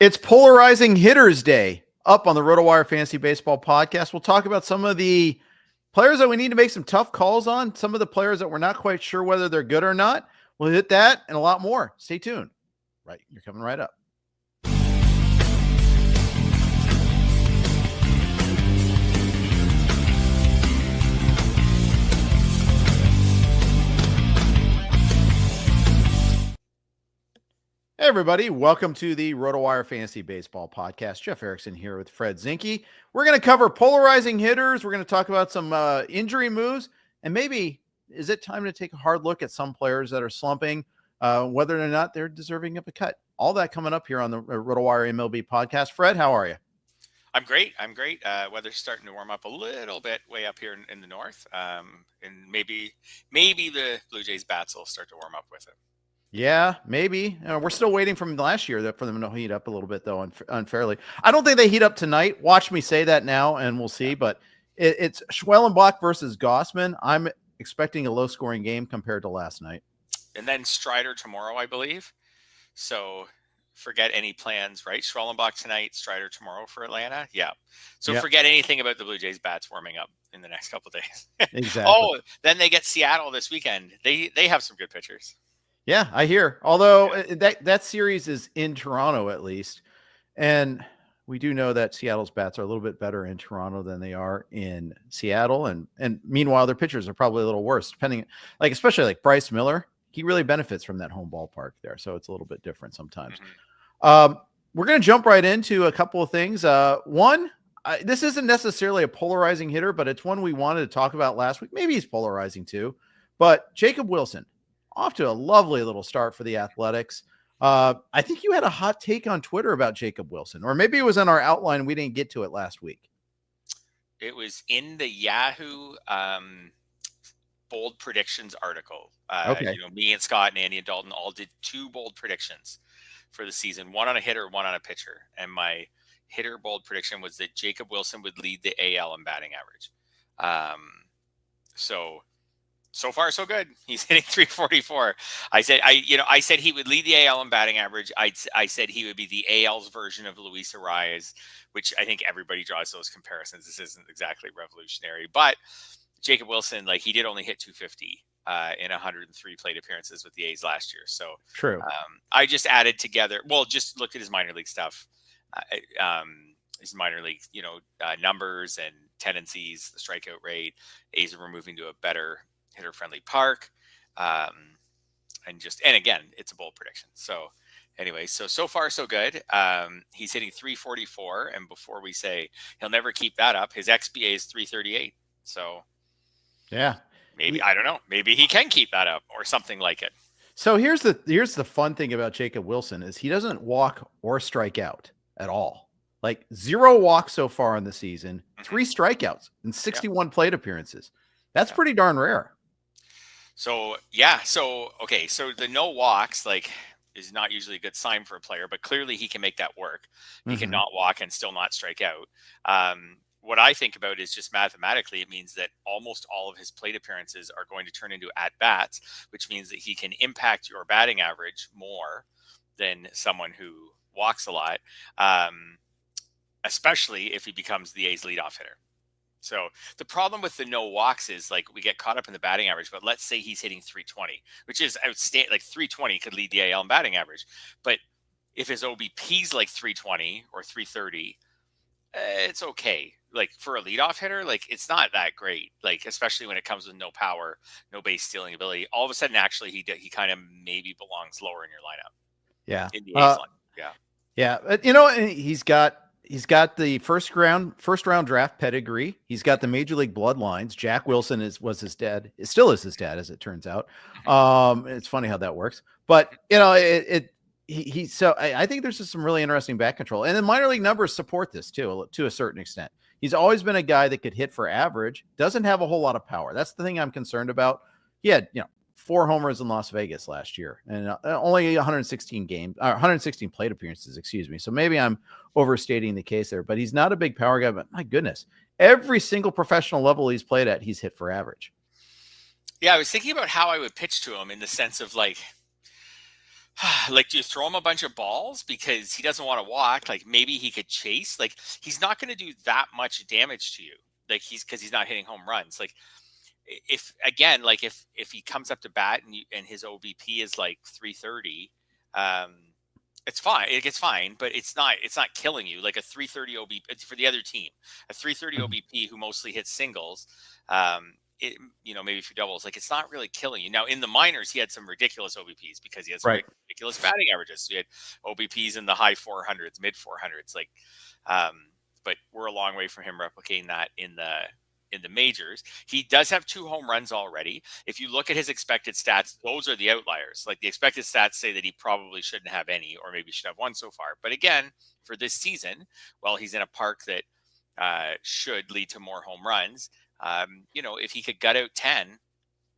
It's Polarizing Hitters Day up on the RotoWire Fantasy Baseball podcast. We'll talk about some of the players that we need to make some tough calls on, some of the players that we're not quite sure whether they're good or not. We'll hit that and a lot more. Stay tuned. Right, you're coming right up. Hey everybody, welcome to the RotoWire Fantasy Baseball podcast. Jeff Erickson here with Fred Zinkie. We're going to cover polarizing hitters. We're going to talk about some injury moves, and maybe is it time to take a hard look at some players that are slumping, whether or not they're deserving of a cut. All that coming up here on the RotoWire MLB podcast. Fred, how are you? I'm great. Weather's starting to warm up a little bit way up here in the north, and maybe the Blue Jays bats will start to warm up with it. Yeah, maybe. We're still waiting from last year for them to heat up a little bit, though, unfairly. I don't think they heat up tonight. Watch me say that now, and we'll see. But it's Schwellenbach versus Gossman. I'm expecting a low-scoring game compared to last night. And then Strider tomorrow, I believe. So forget any plans, right? Schwellenbach tonight, Strider tomorrow for Atlanta. Yeah. So Forget anything about the Blue Jays bats warming up in the next couple of days. Exactly. Then they get Seattle this weekend. They have some good pitchers. Yeah, I hear. Although that series is in Toronto at least, and we do know that Seattle's bats are a little bit better in Toronto than they are in Seattle, and meanwhile their pitchers are probably a little worse. Depending, especially like Bryce Miller, he really benefits from that home ballpark there, so it's a little bit different sometimes. Mm-hmm. We're going to jump right into a couple of things. One, this isn't necessarily a polarizing hitter, but it's one we wanted to talk about last week. Maybe he's polarizing too, but Jacob Wilson. Off to a lovely little start for the Athletics. I think you had a hot take on Twitter about Jacob Wilson, or maybe it was in our outline. We didn't get to it last week. It was in the Yahoo bold predictions article. Okay. Me and Scott and Andy and Dalton all did two bold predictions for the season, one on a hitter, one on a pitcher. And my hitter bold prediction was that Jacob Wilson would lead the AL in batting average. So far, so good. He's hitting 344. I said he would lead the AL in batting average. I said he would be the AL's version of Luis Arias, which I think everybody draws those comparisons. This isn't exactly revolutionary, but Jacob Wilson, he did only hit 250 in 103 plate appearances with the A's last year. So true. I just added together. Well, just look at his minor league stuff. His minor league, numbers and tendencies, the strikeout rate. A's are moving to a better hitter-friendly park, and again, it's a bold prediction. So anyway, so far so good. He's hitting 344, and before we say he'll never keep that up, his XBA is 338. So yeah, maybe I don't know. Maybe he can keep that up or something like it. So here's the fun thing about Jacob Wilson is he doesn't walk or strike out at all. 0 walks so far in the season, 3 strikeouts and 61 plate appearances. That's pretty darn rare. So the no walks is not usually a good sign for a player, but clearly he can make that work. He can not walk and still not strike out. What I think about is just mathematically, it means that almost all of his plate appearances are going to turn into at-bats, which means that he can impact your batting average more than someone who walks a lot, especially if he becomes the A's leadoff hitter. So the problem with the no walks is we get caught up in the batting average, but let's say he's hitting 320, which is outstanding. 320 could lead the AL in batting average. But if his OBP's 320 or 330, it's okay. For a leadoff hitter, it's not that great. Especially when it comes with no power, no base stealing ability. All of a sudden, actually, he kind of maybe belongs lower in your lineup. Yeah. In the A's lineup. Yeah. Yeah. He's got the first round draft pedigree. He's got the major league bloodlines. Jack Wilson was his dad. It still is his dad, as it turns out. It's funny how that works, but I think there's just some really interesting back control, and the minor league numbers support this too, to a certain extent. He's always been a guy that could hit for average, doesn't have a whole lot of power. That's the thing I'm concerned about. He had, 4 homers in Las Vegas last year and only 116 plate appearances, excuse me. So maybe I'm overstating the case there, but he's not a big power guy, but my goodness, every single professional level he's played at, he's hit for average. Yeah. I was thinking about how I would pitch to him in the sense of Like, do you throw him a bunch of balls because he doesn't want to walk? Like, maybe he could chase. Like, he's not going to do that much damage to you. Like, because he's not hitting home runs. Like, if again, like if he comes up to bat and his OBP is like 330, it's fine. It's fine, but it's not killing you. Like a 330 OBP for the other team, a 330 OBP who mostly hits singles. Maybe a few doubles, like it's not really killing you. Now in the minors, he had some ridiculous OBPs because he has some ridiculous batting averages. So he had OBPs in the high 400s, mid 400s. Like, but we're a long way from him replicating that in the majors. He does have 2 home runs already. If you look at his expected stats, those are the outliers. Like the expected stats say that he probably shouldn't have any, or maybe should have 1 so far. But again, for this season, well, he's in a park that should lead to more home runs. If he could gut out 10,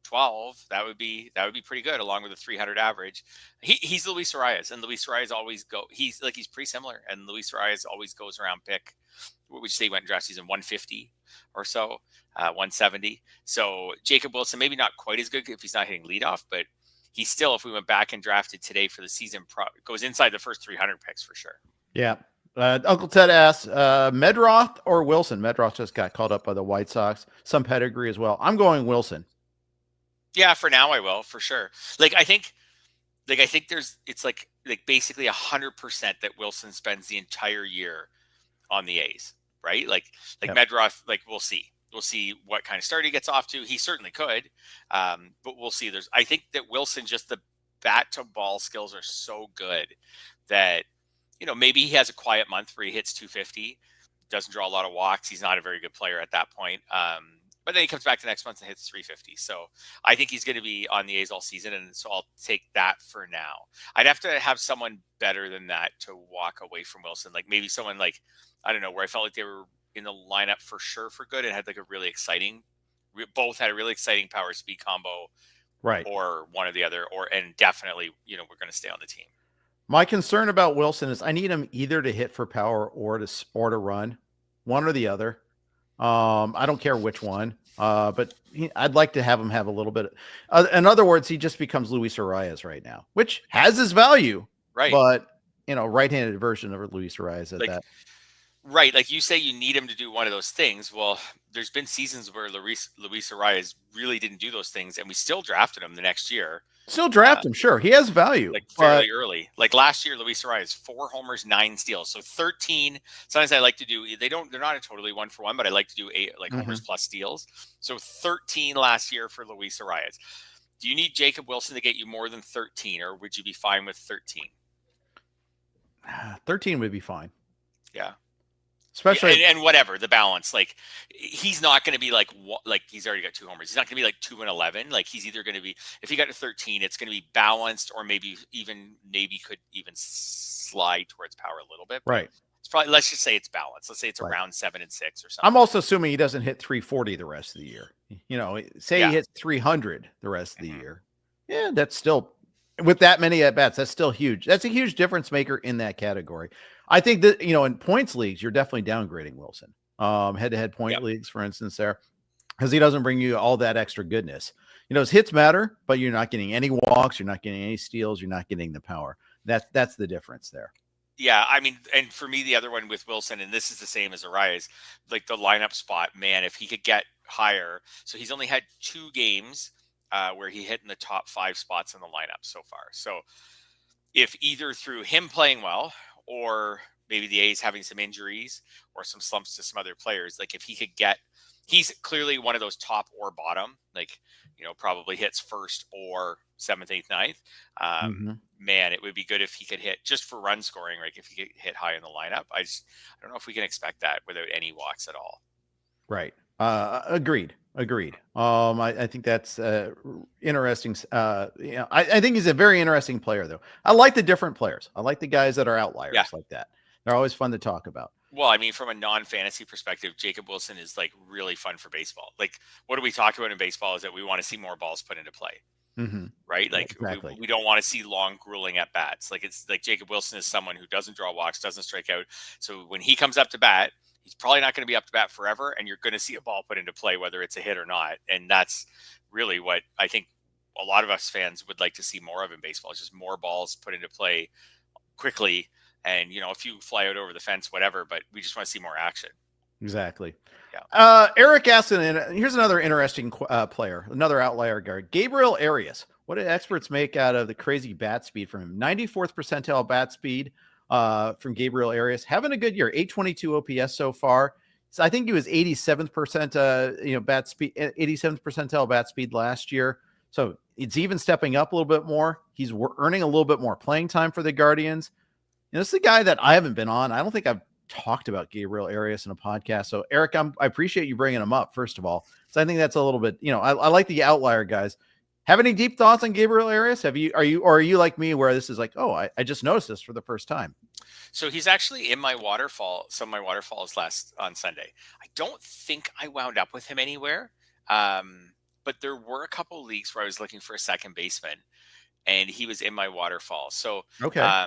12, that would be pretty good, along with a 300 average. He's Luis Arias, and Luis Arias always he's pretty similar, and Luis Arias always goes around pick, what would you say, he went in draft season 150 or so, 170. So Jacob Wilson, maybe not quite as good if he's not hitting leadoff, but he's still, if we went back and drafted today for the season, goes inside the first 300 picks for sure. Yeah. Uncle Ted asks, Medroth or Wilson? Medroth just got called up by the White Sox. Some pedigree as well. I'm going Wilson. Yeah, for now I will, for sure. I think it's basically 100% that Wilson spends the entire year on the A's, right? Like yep. Medroth, we'll see what kind of start he gets off to. He certainly could, but we'll see. I think that Wilson, just the bat to ball skills are so good that, maybe he has a quiet month where he hits 250, doesn't draw a lot of walks. He's not a very good player at that point. But then he comes back the next month and hits 350. So I think he's going to be on the A's all season. And so I'll take that for now. I'd have to have someone better than that to walk away from Wilson. Like maybe someone I don't know, where I felt like they were in the lineup for sure for good and had both had a really exciting power speed combo. Right. Or one or the other, and definitely, we're going to stay on the team. My concern about Wilson is I need him either to hit for power or to run, one or the other. I don't care which one, but I'd like to have him have a little bit. In other words, he just becomes Luis Arias right now, which has his value, right? But right-handed version of Luis Arias at that. Right, like you say, you need him to do one of those things. Well, there's been seasons where Luis Arias really didn't do those things, and we still drafted him the next year. Still draft him, sure. He has value. Fairly early. Like last year, Luis Arias, 4 homers, 9 steals. So 13. Sometimes I like to do, they're not a totally 1-for-1, but I like to do 8 homers plus steals. So 13 last year for Luis Arias. Do you need Jacob Wilson to get you more than 13, or would you be fine with 13? 13 would be fine. Yeah. Especially and whatever the balance, he's not going to be he's already got 2 homers. He's not going to be 2 and 11. He's either going to be, if he got to 13, it's going to be balanced, or maybe could even slide towards power a little bit. Right. It's probably, let's just say it's balanced. Let's say it's around 7 and 6 or something. I'm also assuming he doesn't hit 340 the rest of the year. Say he hits 300 the rest of the year. Yeah, that's still, with that many at bats, that's still huge. That's a huge difference maker in that category. I think that, in points leagues, you're definitely downgrading Wilson. Head-to-head point leagues, for instance, there, because he doesn't bring you all that extra goodness. His hits matter, but you're not getting any walks, you're not getting any steals, you're not getting the power. That's the difference there. Yeah, I mean, and for me, the other one with Wilson, and this is the same as Arias, the lineup spot, man, if he could get higher. So he's only had 2 games where he hit in the top 5 spots in the lineup so far. So if either through him playing well, or maybe the A's having some injuries or some slumps to some other players, if he could he's clearly one of those top or bottom, probably hits first or 7th, 8th, 9th. Man, it would be good if he could hit, just for run scoring, if he could hit high in the lineup. I don't know if we can expect that without any walks at all. Right. Agreed. I think that's interesting. I think he's a very interesting player, though. I like the different players. I like the guys that are outliers like that. They're always fun to talk about. Well, I mean, from a non-fantasy perspective, Jacob Wilson is really fun for baseball. What do we talk about in baseball is that we want to see more balls put into play. Right? Exactly. We don't want to see long grueling at bats. It's Jacob Wilson is someone who doesn't draw walks, doesn't strike out. So when he comes up to bat, he's probably not going to be up to bat forever, and you're going to see a ball put into play, whether it's a hit or not. And that's really what I think a lot of us fans would like to see more of in baseball. It's just more balls put into play quickly, and a few fly out over the fence, whatever. But we just want to see more action. Exactly. Yeah. Eric asked, here's another interesting player, another outlier guard, Gabriel Arias. What did experts make out of the crazy bat speed from him? 94th percentile bat speed from Gabriel Arias. Having a good year, 822 OPS so far. So I think he was 87th bat speed, 87th percentile bat speed last year. So it's even stepping up a little bit more. He's earning a little bit more playing time for the Guardians. This is a guy that I haven't been on. I don't think I've talked about Gabriel Arias in a podcast. So Eric, I appreciate you bringing him up, first of all. So I think that's a little bit, I like the outlier guys. Have any deep thoughts on Gabriel Arias? Are you like me where this is like, oh, I just noticed this for the first time? So he's actually in my some of my waterfalls on Sunday. I don't think I wound up with him anywhere. But there were a couple of leagues where I was looking for a second baseman, and he was in my waterfall. So, okay.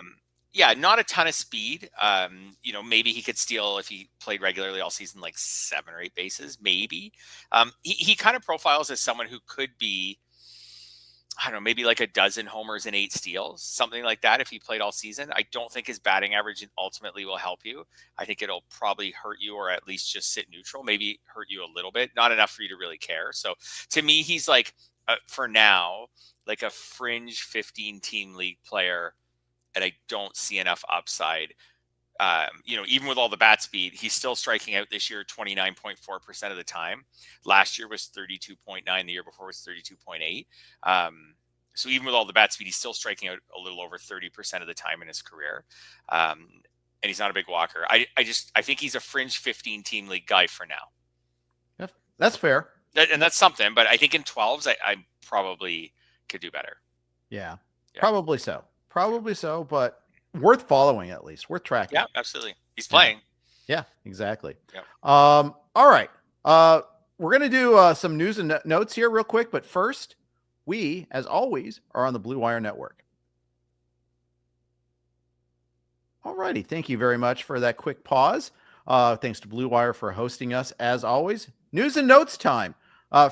Yeah, not a ton of speed. Maybe he could steal if he played regularly all season, like 7 or 8 bases, maybe. He kind of profiles as someone who could be, I don't know, maybe like a dozen homers and 8 steals, something like that if he played all season. I don't think his batting average ultimately will help you. I think it'll probably hurt you, or at least just sit neutral, maybe hurt you a little bit, not enough for you to really care. So to me, he's like, for now, like a fringe 15-team league player, and I don't see enough upside. Even with all the bat speed, he's still striking out this year 29.4% of the time. Last year was 32.9. The year before was 32.8. So even with all the bat speed, he's still striking out a little over 30% of the time in his career. And he's not a big walker. I think he's a fringe 15-team league guy for now. That's fair. And that's something, but I think in 12s, I probably could do better. Yeah, probably so. Probably so, but worth following, at least worth tracking. Yeah, absolutely. He's playing. Yeah, exactly. Yeah. All right. We're going to do some news and notes here real quick, but first, we, as always, are on the Blue Wire Network. All righty. Thank you very much for that quick pause. Thanks to Blue Wire for hosting us, as always. News and notes time.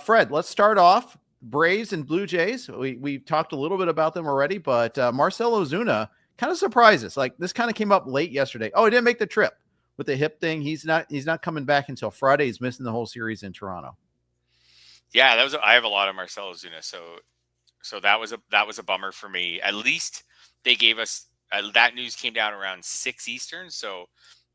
Fred, let's start off. Braves and Blue Jays. We've talked a little bit about them already, but Marcell Ozuna kind of surprised us. Like, this kind of came up late yesterday. Oh, he didn't make the trip with the hip thing. He's not coming back until Friday. He's missing the whole series in Toronto. Yeah, I have a lot of Marcell Ozuna, so that was a bummer for me. At least they gave us that news came down around 6 Eastern, so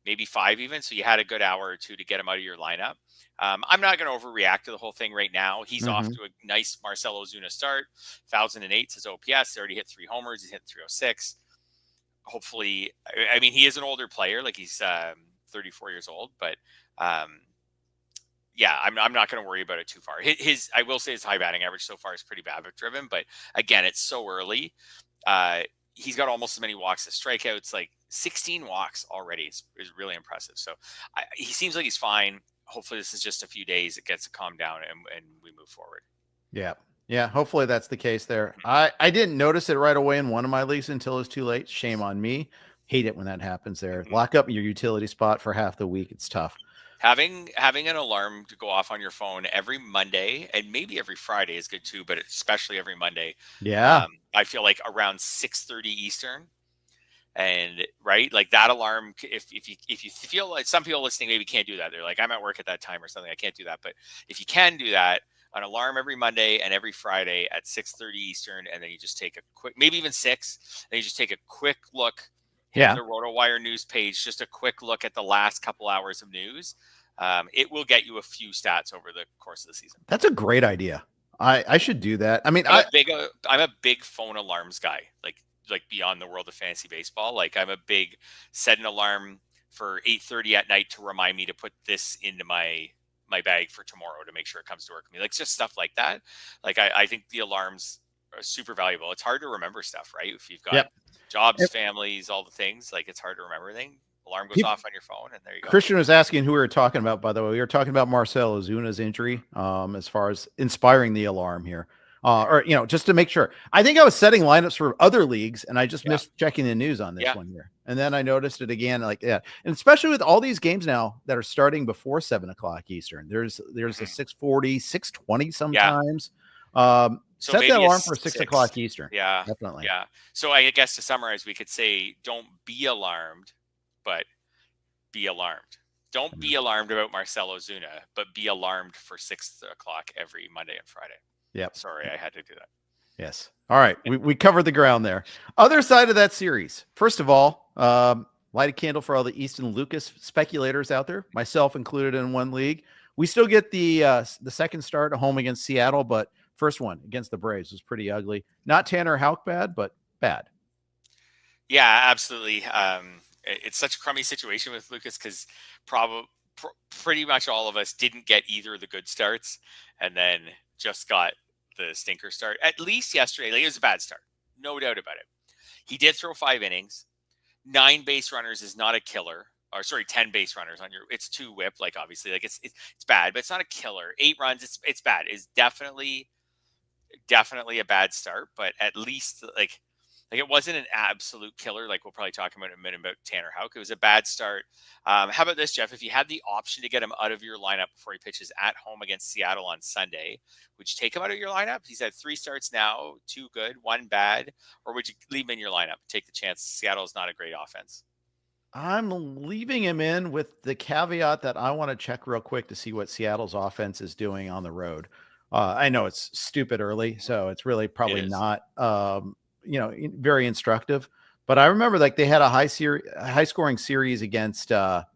maybe 5 even. So you had a good hour or two to get him out of your lineup. I'm not going to overreact to the whole thing right now. He's off to a nice Marcell Ozuna start. 1,008 his OPS. He already hit 3 homers. He's hit 306. Hopefully, I mean, he is an older player. Like, he's 34 years old. But, yeah, I'm not going to worry about it too far. I will say his high batting average so far is pretty BABIP driven. But, again, it's so early. He's got almost as many walks as strikeouts. Like, 16 walks already is really impressive. So he seems like he's fine. Hopefully this is just a few days. It gets calmed down and we move forward. Yeah. Hopefully that's the case there. I didn't notice it right away in one of my leagues until it's too late. Shame on me. Hate it when that happens there. Lock up your utility spot for half the week. It's tough. Having an alarm to go off on your phone every Monday and maybe every Friday is good too, but especially every Monday. Yeah. I feel like around 6:30 Eastern. And right, like that alarm, if you feel like, some people listening maybe can't do that. They're like, I'm at work at that time or something, I can't do that. But if you can do that, an alarm every Monday and every Friday at 6:30 Eastern, and then you just take a quick, maybe even 6, and you just take a quick look at the RotoWire news page, just a quick look at the last couple hours of news. It will get you a few stats over the course of the season. That's a great idea. I should do that. I mean, I'm a big phone alarms guy. Like beyond the world of fantasy baseball. Like, I'm a big set an alarm for 8:30 at night to remind me to put this into my bag for tomorrow to make sure it comes to work with me. Like, just stuff like that. Like, I think the alarms are super valuable. It's hard to remember stuff, right? If you've got jobs, families, all the things, like, it's hard to remember things. Alarm goes off on your phone and there you go. Christian was asking who we were talking about, by the way. We were talking about Marcell Ozuna's injury, as far as inspiring the alarm here. Just to make sure. I think I was setting lineups for other leagues and I just missed checking the news on this one here. And then I noticed it again, and especially with all these games now that are starting before 7 o'clock Eastern, there's a 6:40, 6:20 sometimes. So Set that maybe alarm for 6 o'clock Eastern. Yeah. Definitely. Yeah. So I guess to summarize, we could say don't be alarmed, but be alarmed. Don't be alarmed about Marcell Ozuna, but be alarmed for 6 o'clock every Monday and Friday. Yep. Sorry, I had to do that. Yes. All right. We covered the ground there. Other side of that series. First of all, light a candle for all the Easton Lucas speculators out there, myself included in one league. We still get the second start at home against Seattle, but first one against the Braves was pretty ugly. Not Tanner Houck bad, but bad. Yeah, absolutely. It's such a crummy situation with Lucas because pretty much all of us didn't get either of the good starts and then just got the stinker start. At least yesterday, like, it was a bad start. No doubt about it. He did throw 5 innings. 9 base runners is not a killer. Or sorry, 10 base runners on your, it's 2 whip. Like, obviously, like it's bad, but it's not a killer. 8 runs, it's bad. It's definitely a bad start, but at least like it wasn't an absolute killer. Like we'll probably talk about in a minute about Tanner Houck. It was a bad start. How about this, Jeff? If you had the option to get him out of your lineup before he pitches at home against Seattle on Sunday, would you take him out of your lineup? He's had 3 starts now, 2 good, 1 bad, or would you leave him in your lineup? Take the chance. Seattle's not a great offense. I'm leaving him in with the caveat that I want to check real quick to see what Seattle's offense is doing on the road. I know it's stupid early, so it's really probably not, very instructive. But I remember like they had a high scoring series against the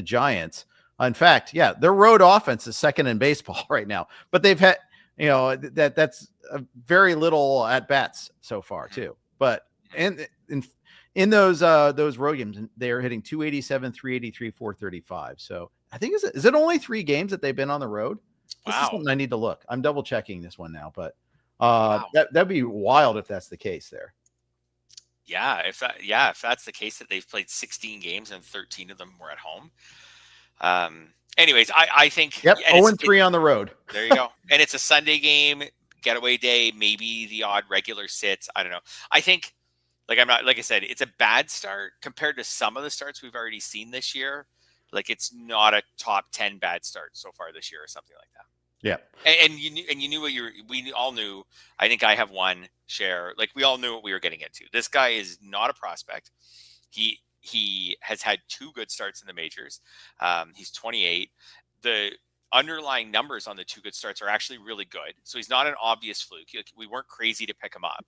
Giants. In fact, yeah, their road offense is second in baseball right now, but they've had, that's very little at bats so far too. But in those road games, they're hitting 287, 383, 435. So I think is it only 3 games that they've been on the road? This is something I need to look. I'm double checking this one now, but that'd be wild if that's the case there. Yeah, if that's the case, that they've played 16 games and 13 of them were at home. Anyways, I think 0-3 on the road. There you go. And it's a Sunday game, getaway day, maybe the odd regular sits. I don't know. I think like I said, it's a bad start compared to some of the starts we've already seen this year. Like it's not a top 10 bad start so far this year or something like that. Yeah. And you knew we all knew, I think I have one share. Like we all knew what we were getting into. This guy is not a prospect. He has had 2 good starts in the majors. He's 28. The underlying numbers on the 2 good starts are actually really good. So he's not an obvious fluke. We weren't crazy to pick him up.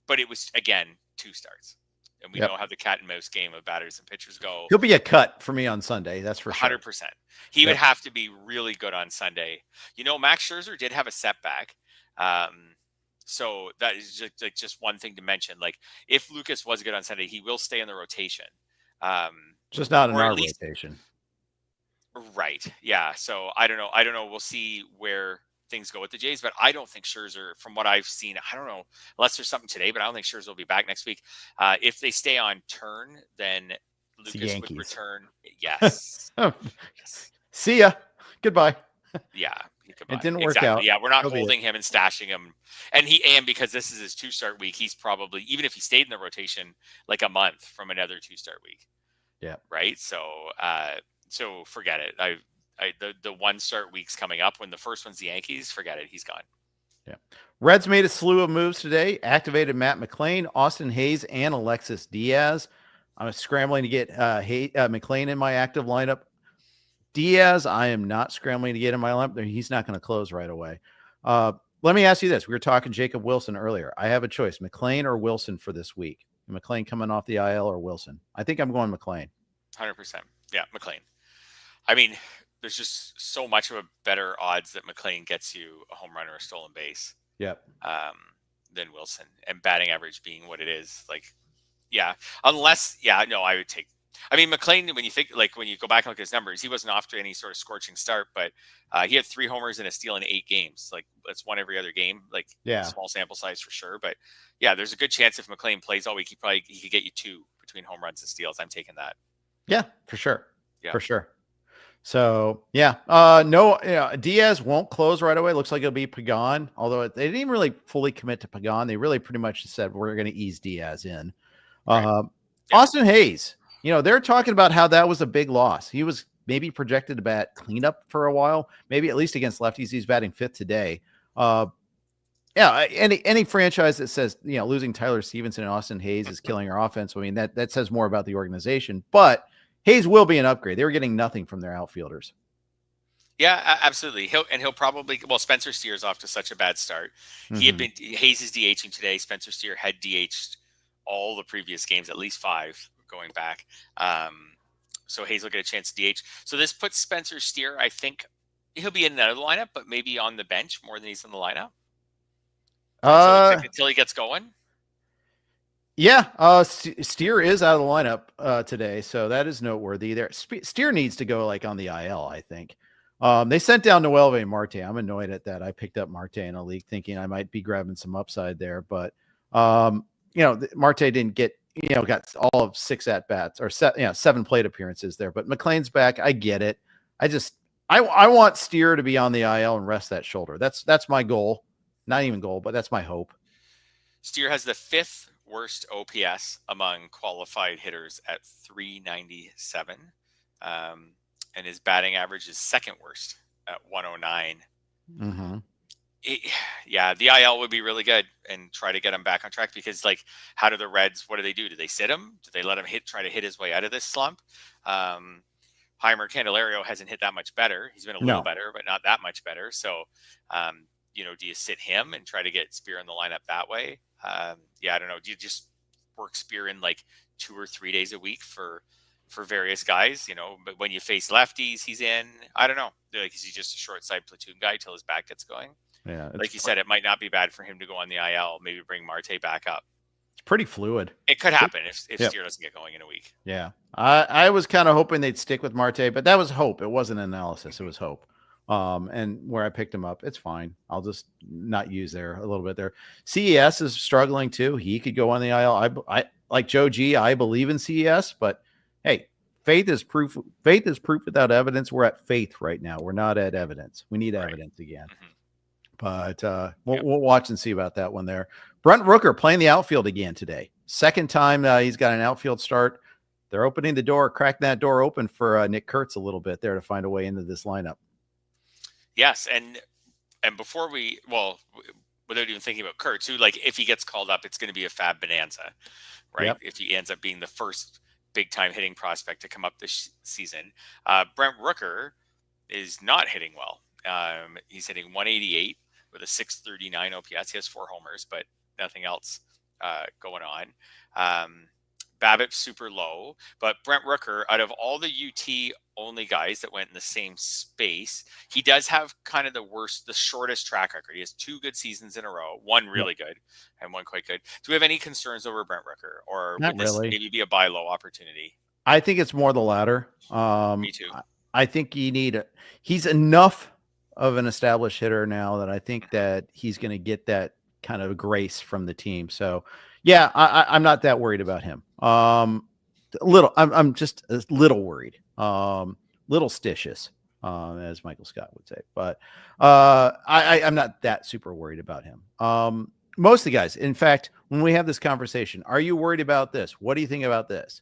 But it was, again, 2 starts. And we know how the cat and mouse game of batters and pitchers go. He'll be a cut for me on Sunday. That's for sure. 100%. He would have to be really good on Sunday. Max Scherzer did have a setback. So that is just one thing to mention. Like if Lucas was good on Sunday, he will stay in the rotation. Just not in our rotation. Right. Yeah. So I don't know. We'll see where things go with the Jays, but I don't think Scherzer, from what I've seen, I don't know, unless there's something today, but I don't think Scherzer will be back next week. If they stay on turn, then Lucas would return. Yes. Yes. See ya. Goodbye. Yeah. Goodbye. It didn't work out. Yeah. We're not holding him and stashing him. And because this is his 2-start week, he's probably, even if he stayed in the rotation, like a month from another 2-start week. Yeah. Right. So forget it. The 1-start week's coming up. When the first one's the Yankees, forget it. He's gone. Yeah. Reds made a slew of moves today. Activated Matt McLain, Austin Hayes, and Alexis Diaz. I'm scrambling to get McLain in my active lineup. Diaz, I am not scrambling to get in my lineup. He's not going to close right away. Let me ask you this. We were talking Jacob Wilson earlier. I have a choice, McLain or Wilson for this week. McLain coming off the IL or Wilson? I think I'm going McLain. 100%. Yeah, McLain. I mean, there's just so much of a better odds that McLain gets you a home run or a stolen base. Yep. Than Wilson, and batting average being what it is. Like, yeah, unless, I would take. I mean, McLain, when you go back and look at his numbers, he wasn't off to any sort of scorching start, but he had 3 homers and a steal in 8 games. Like that's 1 every other game. Like, small sample size for sure, but yeah, there's a good chance if McLain plays all week, he could get you 2 between home runs and steals. I'm taking that. Yeah, for sure. Yeah. For sure. So Diaz won't close right away. Looks like it'll be Pagan, although they didn't even really fully commit to Pagan. They really pretty much said we're going to ease Diaz in. Right. Austin Hayes, they're talking about how that was a big loss. He was maybe projected to bat cleanup for a while, maybe at least against lefties. He's batting 5th today. Yeah, any franchise that says, losing Tyler Stevenson and Austin Hayes is killing our offense, I mean, that says more about the organization. But Hayes will be an upgrade. They were getting nothing from their outfielders. Yeah, absolutely. He'll probably, Spencer Steer's off to such a bad start. Hayes is DHing today. Spencer Steer had DH'd all the previous games, at least 5 going back. So Hayes will get a chance to DH. So this puts Spencer Steer, I think he'll be in another lineup, but maybe on the bench more than he's in the lineup. Until he gets going. Yeah, Steer is out of the lineup today, so that is noteworthy. There, Steer needs to go like on the IL, I think. They sent down Noelvi and Marte. I'm annoyed at that. I picked up Marte in a league thinking I might be grabbing some upside there, but Marte didn't get got all of 6 at bats or 7 plate appearances there. But McLain's back. I get it. I want Steer to be on the IL and rest that shoulder. That's my goal. Not even goal, but that's my hope. Steer has the 5th worst OPS among qualified hitters at 397. And his batting average is 2nd worst at 109. Mm-hmm. The IL would be really good and try to get him back on track because, how do the Reds, what do they do? Do they sit him? Do they let him try to hit his way out of this slump? Heimer Candelario hasn't hit that much better. He's been a little better, but not that much better. So, do you sit him and try to get Spear in the lineup that way? I don't know. Do you just work Spear in 2 or 3 days a week for various guys, but when you face lefties, he's in. I don't know. Is he just a short side platoon guy till his back gets going? Yeah. Like you said, it might not be bad for him to go on the IL, maybe bring Marte back up. It's pretty fluid. It could happen if Steer doesn't get going in a week. Yeah. I was kind of hoping they'd stick with Marte, but that was hope. It wasn't analysis. It was hope. And where I picked him up, it's fine. I'll just not use there a little bit there. CES is struggling too. He could go on the IL. I like Joe G. I believe in CES, but hey, faith is proof. Faith is proof without evidence. We're at faith right now. We're not at evidence. We need evidence again. But we'll watch and see about that one there. Brent Rooker playing the outfield again today. 2nd time he's got an outfield start. They're opening the door, cracking that door open for Nick Kurtz a little bit there to find a way into this lineup. Yes, and before without even thinking about Kurtz, who if he gets called up, it's going to be a fab bonanza, right? Yep. If he ends up being the first big time hitting prospect to come up this season. Brent Rooker is not hitting well. He's hitting 188 with a 639 OPS. He has 4 homers, but nothing else going on. BABIP's super low, but Brent Rooker, out of all the UT only guys that went in the same space, he does have kind of the shortest track record. He has 2 good seasons in a row, one really good and one quite good. Do we have any concerns over Brent Rooker, or Not would this really. maybe be a buy low opportunity? I think it's more the latter. Me too. I think he's enough of an established hitter now that I think that he's going to get that kind of grace from the team. So yeah, I'm not that worried about him. I'm just a little worried. Little stitious, as Michael Scott would say. But I'm not that super worried about him. Most of the guys, in fact, when we have this conversation, are you worried about this? What do you think about this?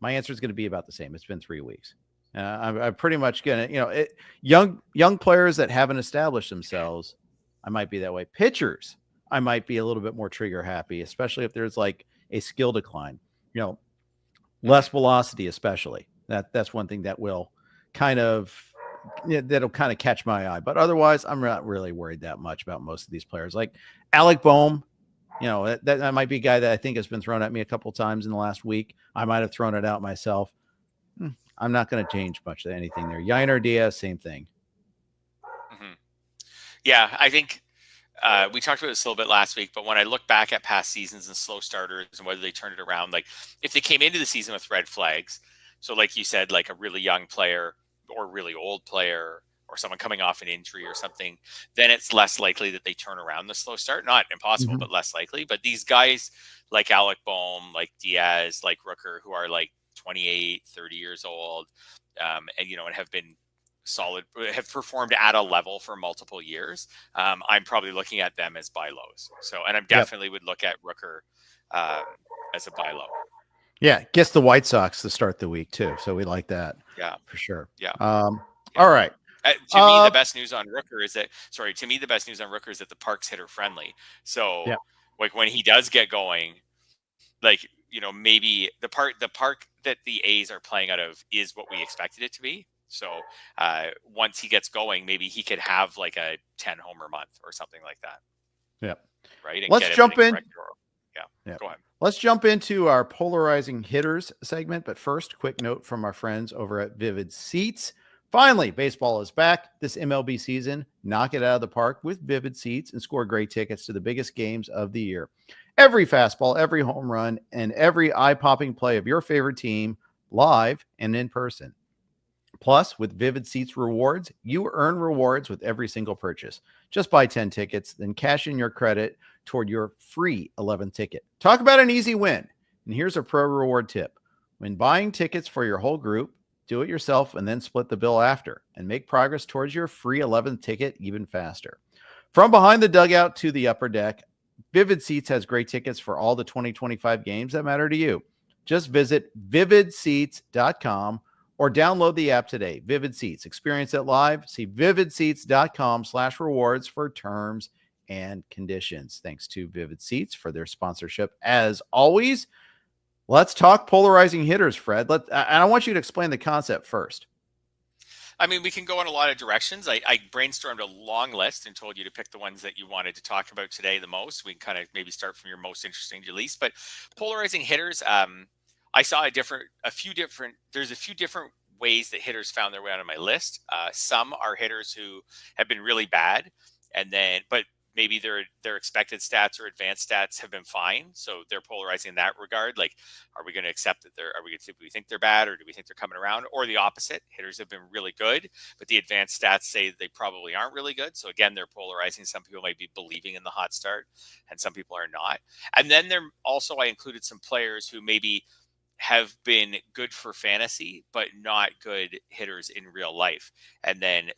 My answer is going to be about the same. It's been 3 weeks. I'm pretty much going to, young players that haven't established themselves, I might be that way. Pitchers, I might be a little bit more trigger happy, especially if there's a skill decline, less velocity, especially. That's one thing that will that'll kind of catch my eye. But otherwise, I'm not really worried that much about most of these players. Like Alec Bohm, that might be a guy that I think has been thrown at me a couple times in the last week. I might have thrown it out myself. I'm not going to change much of anything there. Yainer Diaz, same thing. Mm-hmm. Yeah, I think we talked about this a little bit last week, but when I look back at past seasons and slow starters and whether they turned it around, if they came into the season with red flags, so like you said, a really young player or really old player or someone coming off an injury or something, then it's less likely that they turn around the slow start. Not impossible, but less likely. But these guys like Alec Bohm, like Diaz, like Rooker, who are 28, 30 years old, and have been solid, have performed at a level for multiple years. I'm probably looking at them as buy lows. So, and I'm definitely would look at Rooker as a buy low. Yeah, gets the White Sox to start the week too, so we like that. Yeah, for sure. Yeah. All right. To me, the best news on Rooker is that the park's hitter friendly. So, Yeah. like when he does get going, like maybe the park that the A's are playing out of is what we expected it to be. So once he gets going, maybe he could have like a 10 homer month or something like that. Yeah. Right. And Let's jump in. Yeah. Go ahead. Let's jump into our polarizing hitters segment. But first, quick note from our friends over at Vivid Seats. Finally, baseball is back this MLB season. Knock it out of the park with Vivid Seats and score great tickets to the biggest games of the year. Every fastball, every home run, and every eye-popping play of your favorite team, live and in person. Plus, with Vivid Seats rewards, you earn rewards with every single purchase. Just buy 10 tickets, then cash in your credit toward your free 11th ticket. Talk about an easy win. And here's a pro reward tip. When buying tickets for your whole group, do it yourself and then split the bill after and make progress towards your free 11th ticket even faster. From behind the dugout to the upper deck, Vivid Seats has great tickets for all the 2025 games that matter to you. Just visit vividseats.com or download the app today. Vivid Seats. Experience it live. See vividseats.com/rewards for terms and conditions. Thanks to Vivid Seats for their sponsorship. As always, let's talk polarizing hitters, Fred. I want you to explain the concept first. I mean, we can go in a lot of directions. I brainstormed a long list and told you to pick the ones that you wanted to talk about today the most. We can kind of maybe start from your most interesting to least. But polarizing hitters, I saw a few different ways that hitters found their way onto my list. Some are hitters who have been really bad, but maybe their expected stats or advanced stats have been fine, so they're polarizing in that regard. Like, are we going to accept that do we think they're bad, or do we think they're coming around? Or the opposite, hitters have been really good, but the advanced stats say they probably aren't really good. So again, they're polarizing. Some people might be believing in the hot start, and some people are not. And then I included some players who maybe have been good for fantasy, but not good hitters in real life. And then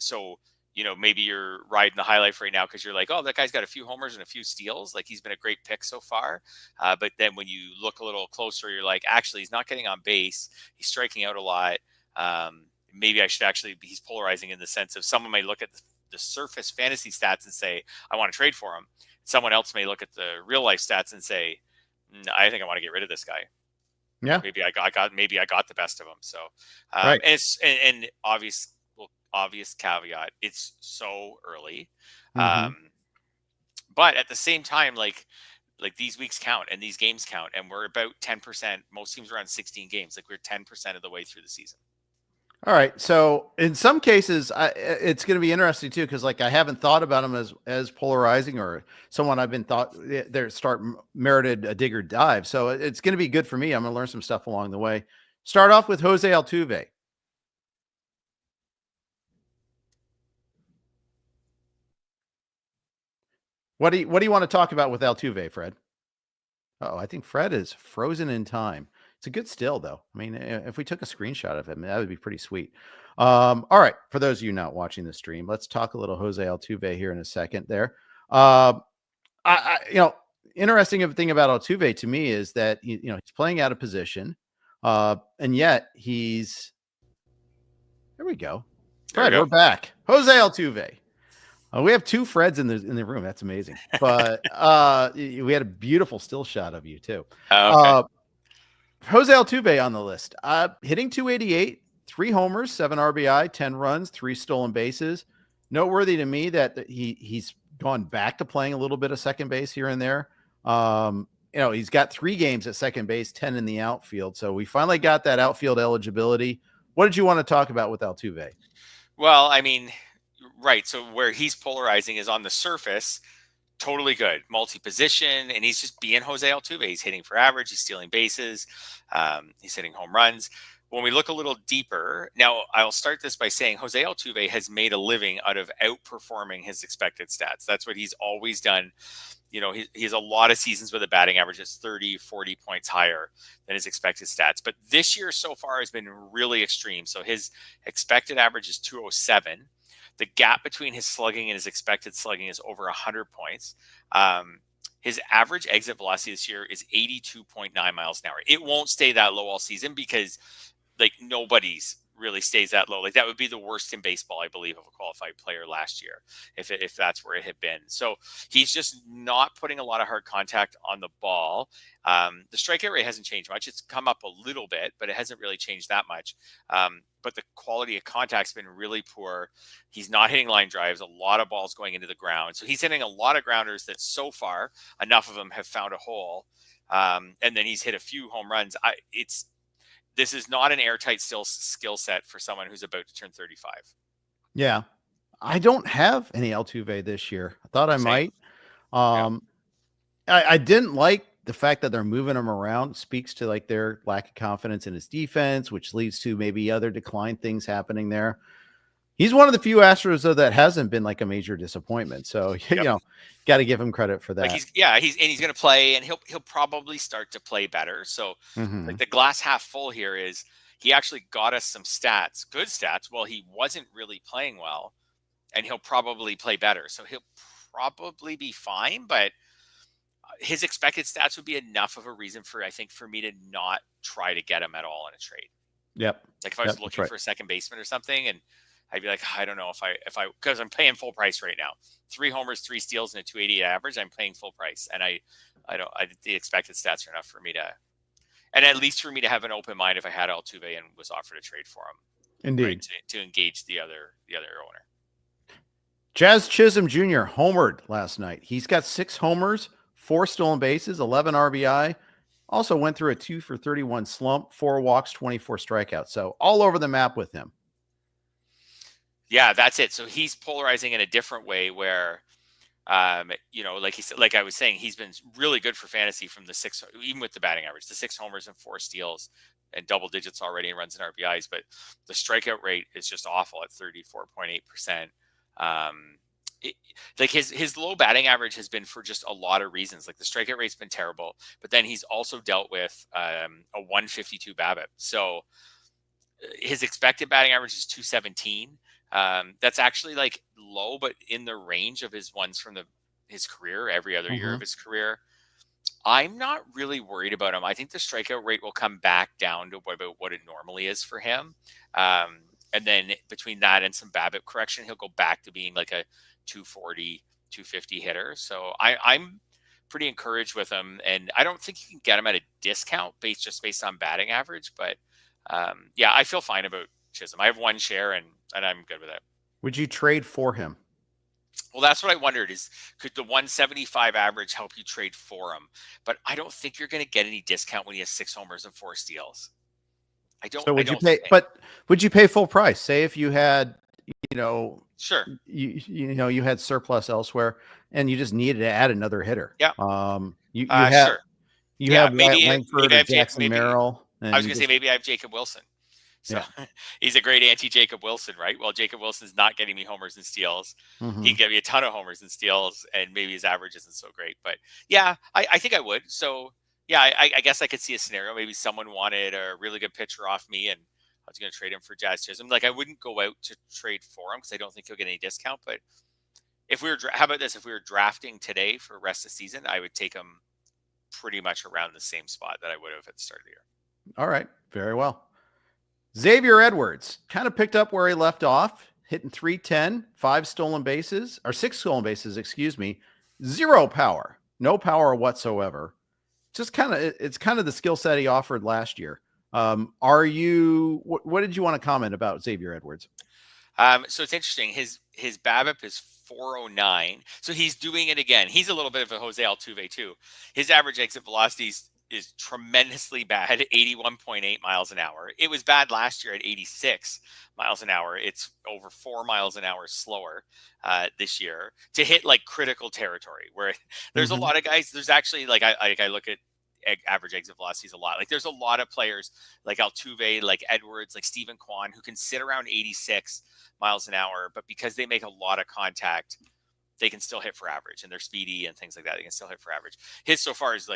maybe you're riding the high life right now because you're like, oh, that guy's got a few homers and a few steals. Like, he's been a great pick so far. But then when you look a little closer, you're like, actually, he's not getting on base. He's striking out a lot. Maybe I should he's polarizing in the sense of someone may look at the surface fantasy stats and say, I want to trade for him. Someone else may look at the real life stats and say, I think I want to get rid of this guy. Yeah. Maybe I got the best of him. So, right. And obvious caveat, it's so early. Mm-hmm. But at the same time, like these weeks count and these games count, and we're about 10%. Most teams are on 16 games. Like, we're 10% of the way through the season. All right. So in some cases, it's going to be interesting too, because I haven't thought about them as polarizing, or someone I've been thought their start merited a dig or dive. So it's going to be good for me. I'm going to learn some stuff along the way. Start off with Jose Altuve. What do you want to talk about with Altuve, Fred? Oh, I think Fred is frozen in time. It's a good still, though. I mean, if we took a screenshot of him, that would be pretty sweet. All right. For those of you not watching the stream, let's talk a little Jose Altuve here in a second there. Interesting thing about Altuve to me is that, he's playing out of position. And yet there we go. Fred, we're back. Jose Altuve. We have two Freds in the room. That's amazing. But we had a beautiful still shot of you too. Okay. Jose Altuve on the list. Hitting 288, 3 homers, 7 RBI, 10 runs, 3 stolen bases. Noteworthy to me that he's gone back to playing a little bit of second base here and there. He's got 3 games at second base, 10 in the outfield. So we finally got that outfield eligibility. What did you want to talk about with Altuve? Well, I mean, right. So where he's polarizing is on the surface, totally good, multi-position, and he's just being Jose Altuve. He's hitting for average. He's stealing bases. He's hitting home runs. When we look a little deeper, now I'll start this by saying Jose Altuve has made a living out of outperforming his expected stats. That's what he's always done. He has a lot of seasons where the batting average is 30, 40 points higher than his expected stats. But this year so far has been really extreme. So his expected average is 207. The gap between his slugging and his expected slugging is over 100 points. His average exit velocity this year is 82.9 miles an hour. It won't stay that low all season because nobody's really stays that low. Like that would be the worst in baseball, I believe, of a qualified player last year, if that's where it had been. So he's just not putting a lot of hard contact on the ball. The strikeout rate hasn't changed much. It's come up a little bit, but it hasn't really changed that much. But the quality of contact's been really poor. He's not hitting line drives, a lot of balls going into the ground. So he's hitting a lot of grounders that so far, enough of them have found a hole. And then he's hit a few home runs. This is not an airtight skill set for someone who's about to turn 35. Yeah. I don't have any Altuve this year. I thought I might. I didn't like the fact that they're moving him around. Speaks to like their lack of confidence in his defense, which leads to maybe other decline things happening there. He's one of the few Astros though that hasn't been like a major disappointment. So got to give him credit for that. Like he's going to play, and he'll probably start to play better. So like the glass half full here is he actually got us some good stats while he wasn't really playing well, and he'll probably play better. So he'll probably be fine, but his expected stats would be enough of a reason for me to not try to get him at all in a trade. Yep. Like if I was looking for a second baseman or something, and I'd be like, I don't know if I because I'm paying full price right now. 3 homers, 3 steals, and a 280 average. I'm paying full price, and the expected stats are enough for me to, and at least for me to have an open mind if I had Altuve and was offered a trade for him. Indeed, right, to engage the other owner. Jazz Chisholm Jr. homered last night. He's got 6 homers, 4 stolen bases, 11 RBI. Also went through a 2 for 31 slump, 4 walks, 24 strikeouts. So all over the map with him. Yeah, that's it. So he's polarizing in a different way where, like I was saying, he's been really good for fantasy from the 6, even with the batting average, the 6 homers and 4 steals and double digits already in runs and RBIs. But the strikeout rate is just awful at 34.8%. Like his low batting average has been for just a lot of reasons. Like the strikeout rate's been terrible, but then he's also dealt with a 152 BABIP. So his expected batting average is 217. That's actually like low, but in the range of his ones from his career, every other year of his career. I'm not really worried about him. I think the strikeout rate will come back down to about what it normally is for him. And then between that and some BABIP correction, he'll go back to being like a 240, 250 hitter. So I'm pretty encouraged with him, and I don't think you can get him at a discount based on batting average. But I feel fine about Chisholm. I have 1 share, and I'm good with it. Would you trade for him? Well, that's what I wondered is, could the 175 average help you trade for him? But I don't think you're going to get any discount when he has 6 homers and 4 steals. I don't. So would you pay full price? Say if you had, sure, you had surplus elsewhere and you just needed to add another hitter. Yeah. You have sure. You have maybe Langford or Jackson Merrill. I was going to say maybe I have Jacob Wilson. So he's a great anti-Jacob Wilson, right? Well, Jacob Wilson's not getting me homers and steals. He can get me a ton of homers and steals, and maybe his average isn't so great. But yeah, I think I would. So yeah, I guess I could see a scenario. Maybe someone wanted a really good pitcher off me, and I was going to trade him for Jazz Chisholm. Like I wouldn't go out to trade for him because I don't think he'll get any discount. But if we were, how about this? If we were drafting today for the rest of the season, I would take him pretty much around the same spot that I would have at the start of the year. All right, very well. Xavier Edwards kind of picked up where he left off, hitting 310, 6 stolen bases, 0 power, no power whatsoever. It's kind of the skill set he offered last year. What did you want to comment about Xavier Edwards? So it's interesting. His BABIP is 409. So he's doing it again. He's a little bit of a Jose Altuve too. His average exit velocity is tremendously bad, 81.8 miles an hour. It was bad last year at 86 miles an hour. It's over 4 miles an hour slower this year to hit like critical territory where there's a lot of guys. There's actually like I look at average exit velocities a lot. Like there's a lot of players like Altuve, like Edwards, like Stephen Kwan who can sit around 86 miles an hour, but because they make a lot of contact, they can still hit for average, and they're speedy and things like that. They can still hit for average. His so far is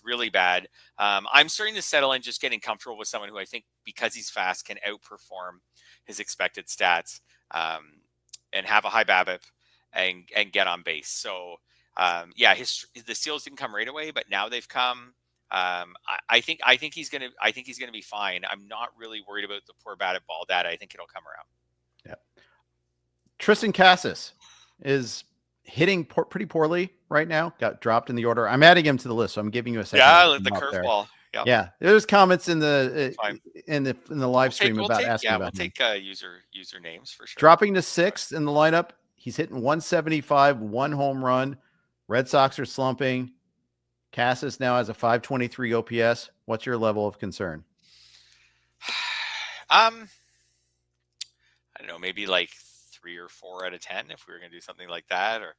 really bad. I'm starting to settle in, just getting comfortable with someone who I think, because he's fast, can outperform his expected stats and have a high BABIP and get on base. So the steals didn't come right away, but now they've come. I think he's gonna be fine. I'm not really worried about the poor batted ball data. I think it'll come around. Yeah. Triston Casas is hitting pretty poorly right now. Got dropped in the order. I'm adding him to the list, so I'm giving you a second. Yeah, the curveball. Yep. Yeah, there's comments in the live stream about asking about him. We'll take user names for sure. Dropping to 6th in the lineup. He's hitting 175, 1 home run. Red Sox are slumping. Casas now has a 523 OPS. What's your level of concern? I don't know, maybe like 3 or 4 out of 10 if we were going to do something like that. Or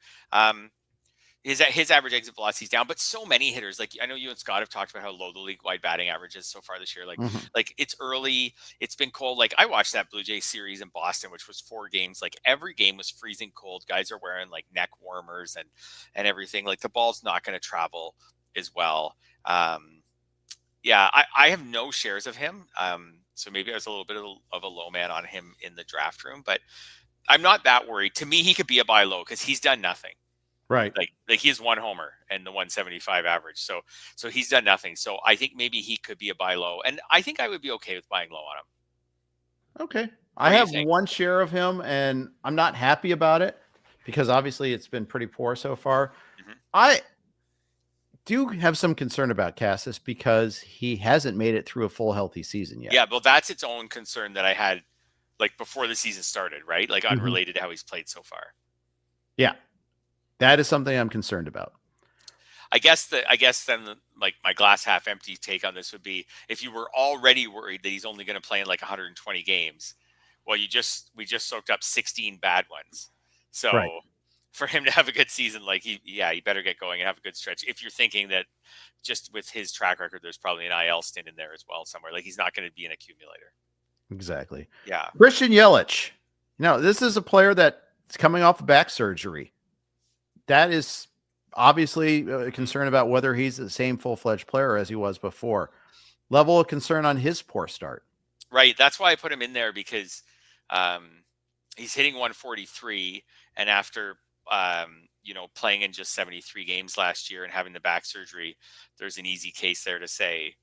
his average exit velocity is down, but so many hitters, like I know you and Scott have talked about how low the league-wide batting average is so far this year. Like it's early, it's been cold. Like I watched that Blue Jays series in Boston, which was 4 games. Like every game was freezing cold. Guys are wearing like neck warmers and everything. Like the ball's not going to travel as well. Yeah, I have no shares of him. So maybe I was a little bit of a low man on him in the draft room, but I'm not that worried. To me, he could be a buy low because he's done nothing. Right. Like he has 1 homer and the 175 average. So he's done nothing. So I think maybe he could be a buy low. And I think I would be okay with buying low on him. Okay. I have 1 share of him and I'm not happy about it because obviously it's been pretty poor so far. Mm-hmm. I do have some concern about Casas because he hasn't made it through a full healthy season yet. Yeah, well, that's its own concern that I had like before the season started, right? Like unrelated to how he's played so far. Yeah. That is something I'm concerned about. I guess then like my glass half empty take on this would be if you were already worried that he's only going to play in like 120 games, well, we just soaked up 16 bad ones. So right. For him to have a good season, like he better get going and have a good stretch. If you're thinking that just with his track record, there's probably an IL stint in there as well somewhere. Like he's not going to be an accumulator. Exactly. Yeah. Christian Yelich. Now, this is a player that's coming off of back surgery. That is obviously a concern about whether he's the same full-fledged player as he was before. Level of concern on his poor start. Right. That's why I put him in there because he's hitting 143. And after, playing in just 73 games last year and having the back surgery, there's an easy case there to say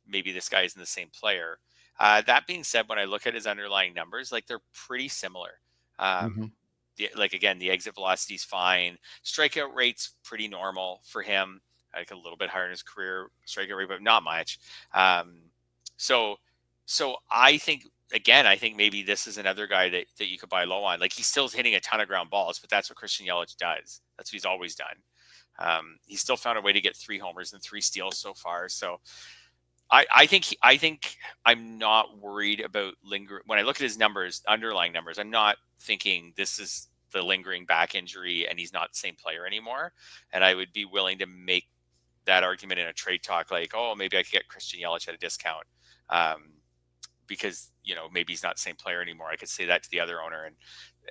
maybe this guy isn't the same player. That being said, when I look at his underlying numbers, like they're pretty similar. The exit velocity is fine. Strikeout rate's pretty normal for him. Like a little bit higher in his career strikeout rate, but not much. So I think maybe this is another guy that you could buy low on. Like he's still hitting a ton of ground balls, but that's what Christian Yelich does. That's what he's always done. He's still found a way to get 3 homers and 3 steals so far. So I think I'm not worried about lingering. When I look at his numbers, underlying numbers, I'm not thinking this is the lingering back injury and he's not the same player anymore. And I would be willing to make that argument in a trade talk, like, oh, maybe I could get Christian Yelich at a discount because, maybe he's not the same player anymore. I could say that to the other owner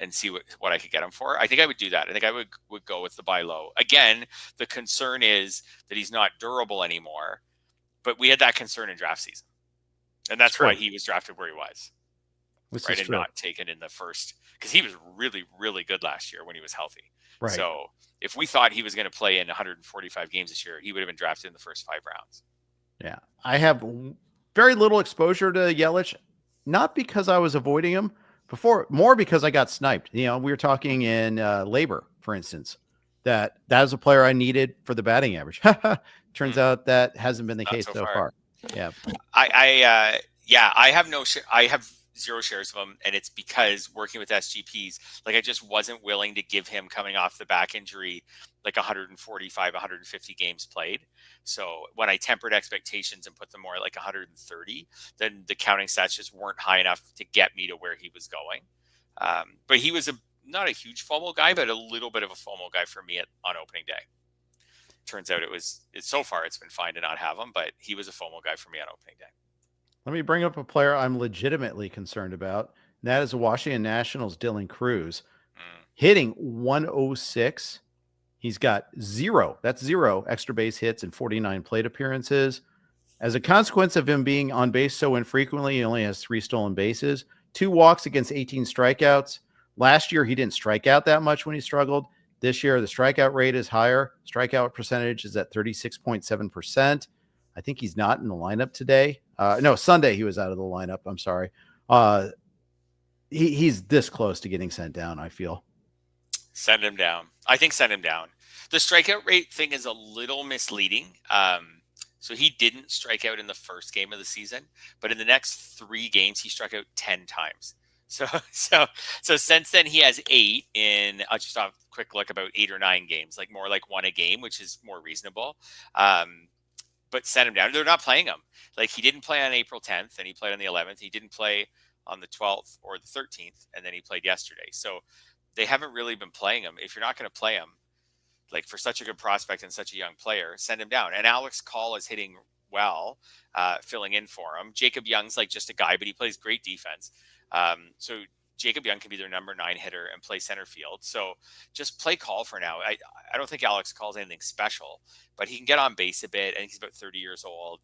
and see what I could get him for. I think I would do that. I think I would go with the buy low. Again, the concern is that he's not durable anymore. But we had that concern in draft season. And that's why he was drafted where he was. Right. And not taken in the first, because he was really, really good last year when he was healthy. Right. So if we thought he was going to play in 145 games this year, he would have been drafted in the first 5 rounds. Yeah. I have very little exposure to Yelich, not because I was avoiding him before, more because I got sniped. We were talking in labor, for instance, that was a player I needed for the batting average. Turns out that hasn't been the case so far. Yeah. I have 0 shares of him, and it's because working with SGPs, like I just wasn't willing to give him coming off the back injury like 145, 150 games played. So when I tempered expectations and put them more at like 130, then the counting stats just weren't high enough to get me to where he was going. But he was not a huge FOMO guy, but a little bit of a FOMO guy for me on opening day. Turns out so far it's been fine to not have him, but he was a FOMO guy for me on opening day. Let me bring up a player I'm legitimately concerned about. And that is the Washington Nationals' Dylan Cruz, hitting 106. He's got 0 extra base hits and 49 plate appearances. As a consequence of him being on base so infrequently, he only has 3 stolen bases, 2 walks against 18 strikeouts. Last year, he didn't strike out that much when he struggled. This year, the strikeout rate is higher. Strikeout percentage is at 36.7%. I think he's not in the lineup today. No, Sunday he was out of the lineup. I'm sorry. He's this close to getting sent down, I feel. Send him down. I think send him down. The strikeout rate thing is a little misleading. So he didn't strike out in the first game of the season, but in the next 3 games, he struck out 10 times. So since then he has 8 in, I'll just have a quick look, about 8 or 9 games, like more like 1 a game, which is more reasonable. But send him down. They're not playing him. Like, he didn't play on April 10th and he played on the 11th. He didn't play on the 12th or the 13th. And then he played yesterday. So they haven't really been playing him. If you're not going to play him, like, for such a good prospect and such a young player, send him down. And Alex Call is hitting well, filling in for him. Jacob Young's like just a guy, but he plays great defense. So Jacob Young can be their number 9 hitter and play center field. So just play Call for now. I don't think Alex Call's anything special, but he can get on base a bit. I think he's about 30 years old.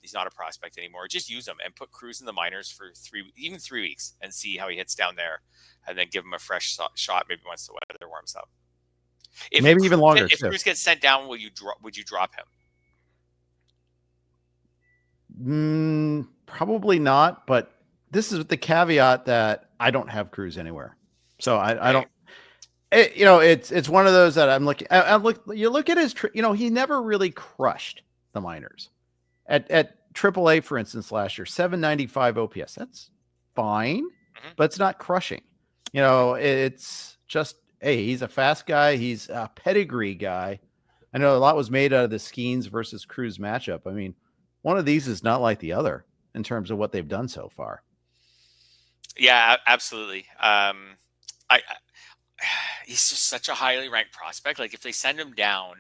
He's not a prospect anymore. Just use him and put Cruz in the minors for 3 weeks and see how he hits down there, and then give him a fresh shot maybe once the weather warms up. Maybe even longer. If Cruz gets sent down, would you drop him? Probably not, but this is the caveat that I don't have Cruz anywhere. So I don't, it's one of those that I'm looking, you look at his, he never really crushed the minors at AAA, for instance, last year, 795 OPS. That's fine, but it's not crushing. It's just, hey, he's a fast guy. He's a pedigree guy. I know a lot was made out of the Skeens versus Cruz matchup. I mean, one of these is not like the other in terms of what they've done so far. Yeah, absolutely. He's just such a highly ranked prospect. Like, if they send him down,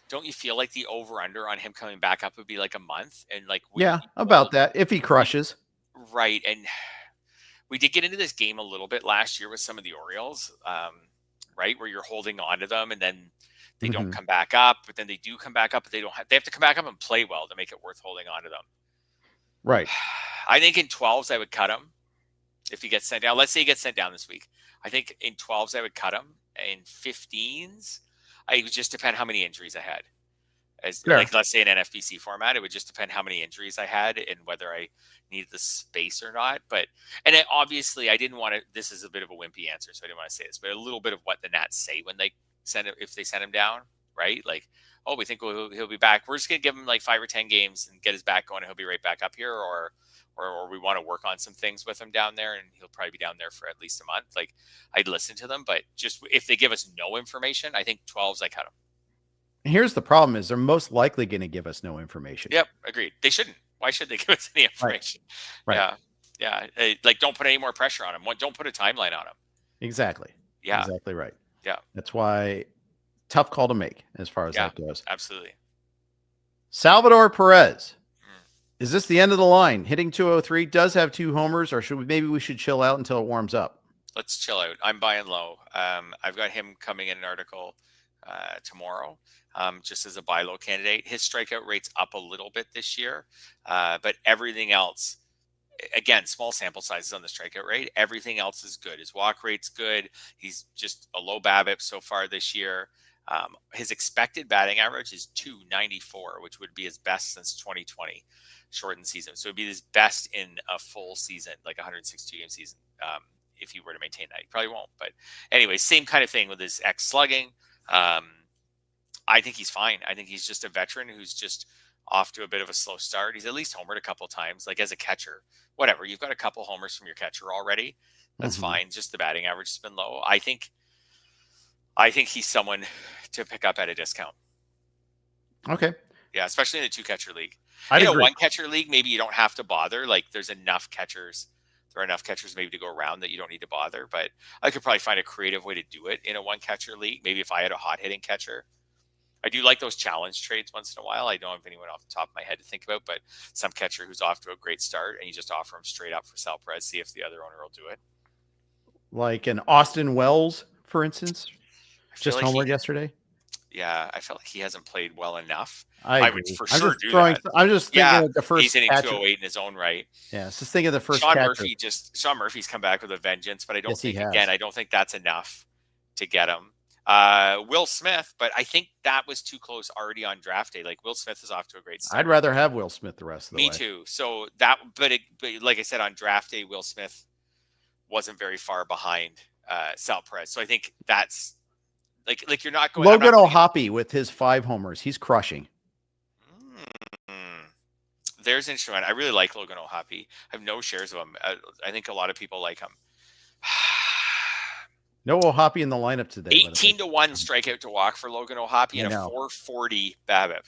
don't you feel like the over-under on him coming back up would be like a month? And like, about that, if he crushes. Right. And we did get into this game a little bit last year with some of the Orioles, right, where you're holding on to them and then they don't come back up, but then they do come back up, but they have to come back up and play well to make it worth holding on to them. Right. I think in 12s I would cut him if he gets sent down. Let's say he gets sent down this week. I think in 12s I would cut him. In 15s, it would just depend how many injuries I had. Like, let's say in NFBC format, it would just depend how many injuries I had and whether I needed the space or not. Obviously I didn't want to, this is a bit of a wimpy answer, so I didn't want to say this, but a little bit of what the Nats say when they if they send him down, right? Like, oh, we think he'll be back. We're just going to give him like 5 or 10 games and get his back going and he'll be right back up here. Or we want to work on some things with him down there and he'll probably be down there for at least a month. Like, I'd listen to them, but just if they give us no information, I think 12s, I cut them. Here's the problem is they're most likely going to give us no information. Yep. Agreed. They shouldn't. Why should they give us any information? Right. Yeah. Like, don't put any more pressure on him. Don't put a timeline on him. Exactly. Yeah. Exactly right. Yeah. That's why tough call to make as far as that goes. Absolutely. Salvador Perez. Is this the end of the line? Hitting 203, does have 2 homers, or maybe we should chill out until it warms up? Let's chill out. I'm buying low. I've got him coming in an article tomorrow, just as a buy low candidate. His strikeout rate's up a little bit this year, but everything else, again, small sample sizes on the strikeout rate. Everything else is good. His walk rate's good. He's just a low BABIP so far this year. His expected batting average is 294, which would be his best since 2020 shortened season. So it'd be his best in a full season, like 162 game season. If he were to maintain that, he probably won't. But anyway, same kind of thing with his X slugging. I think he's fine. I think he's just a veteran who's just off to a bit of a slow start. He's at least homered a couple of times, like as a catcher, whatever. You've got a couple homers from your catcher already. That's fine. Just the batting average has been low. I think he's someone to pick up at a discount. Okay. Yeah, especially in a 2-catcher league. In a 1-catcher league, maybe you don't have to bother. Like, there's enough catchers. There are enough catchers maybe to go around that you don't need to bother. But I could probably find a creative way to do it in a 1-catcher league. Maybe if I had a hot-hitting catcher. I do like those challenge trades once in a while. I don't have anyone off the top of my head to think about, but some catcher who's off to a great start and you just offer him straight up for Sal Perez, see if the other owner will do it. Like an Austin Wells, for instance, just like homered yesterday. Yeah, I feel like he hasn't played well enough. I would for sure do that. I'm just thinking of the first. He's hitting 208 in his own right. Yeah, just think of the first. Sean Murphy's come back with a vengeance, but I don't think I don't think that's enough to get him. Will Smith, but I think that was too close already on draft day. Like Will Smith is off to a great start. I'd rather have Will Smith the rest of the way. Me too. So that, but like I said, on draft day, Will Smith wasn't very far behind Sal Perez. So I think that's like you're not going. Logan O'Hoppe with his 5 homers, he's crushing. There's an interesting one. I really like Logan O'Hoppe. I have no shares of him. I think a lot of people like him. No O'Hoppe in the lineup today. 18-1 strikeout to walk for Logan O'Hoppe and a 440 BABIP.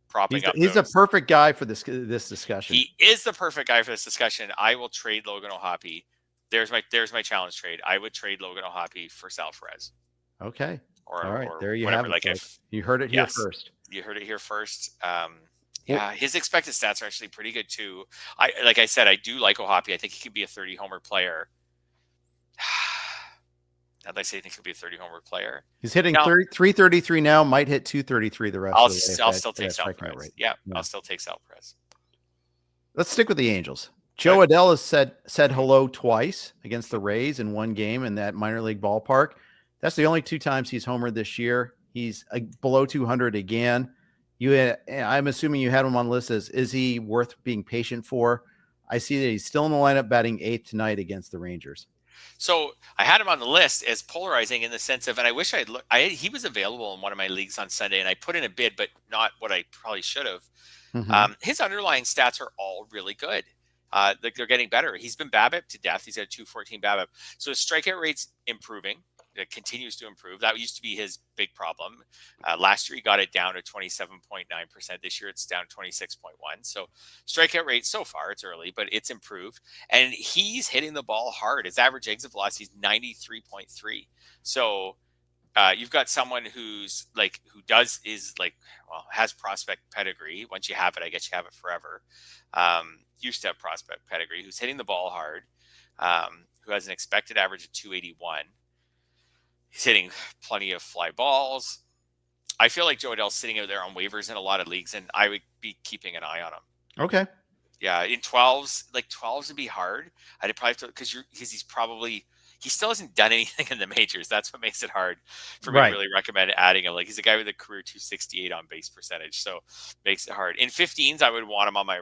Propping up. He's a perfect guy for this discussion. He is the perfect guy for this discussion. I will trade Logan O'Hoppe. There's my challenge trade. I would trade Logan O'Hoppe for Sal Perez. Okay. All right. There you have it. Like you heard it here first. You heard it here first. Yeah, his expected stats are actually pretty good too. Like I said, I do like O'Hoppe. I think he could be a 30 homer player. I'd like to say I think he'll be a 30 homer player. He's hitting 333 now, might hit 233 the rest of the way. I'll still take Sal Perez. Right. Yeah, I'll still take Sal Perez. Let's stick with the Angels. Joe Adell has said hello twice against the Rays in one game in that minor league ballpark. That's the only 2 times he's homered this year. He's below 200 again. I'm assuming you had him on the list as, is he worth being patient for? I see that he's still in the lineup batting 8th tonight against the Rangers. So I had him on the list as polarizing in the sense of, and I wish I'd looked, he was available in one of my leagues on Sunday and I put in a bid, but not what I probably should have. Mm-hmm. His underlying stats are all really good. They're getting better. He's been BABIP to death. He's got a 214 BABIP. So his strikeout rate's improving. It continues to improve. That used to be his big problem. Last year, he got it down to 27.9%. This year, it's down 26.1%. So strikeout rate so far, it's early, but it's improved. And he's hitting the ball hard. His average exit velocity is 93.3. So you've got someone who's has prospect pedigree. Once you have it, I guess you have it forever. Used to have prospect pedigree, who's hitting the ball hard, who has an expected average of 281. He's hitting plenty of fly balls. I feel like Joe Adell's sitting out there on waivers in a lot of leagues, and I would be keeping an eye on him. Okay. Yeah, in 12s, 12s would be hard. I'd probably have to, because he still hasn't done anything in the majors. That's what makes it hard for me to really recommend adding him. Like, he's a guy with a career 268 on base percentage, so makes it hard. In 15s, I would want him on my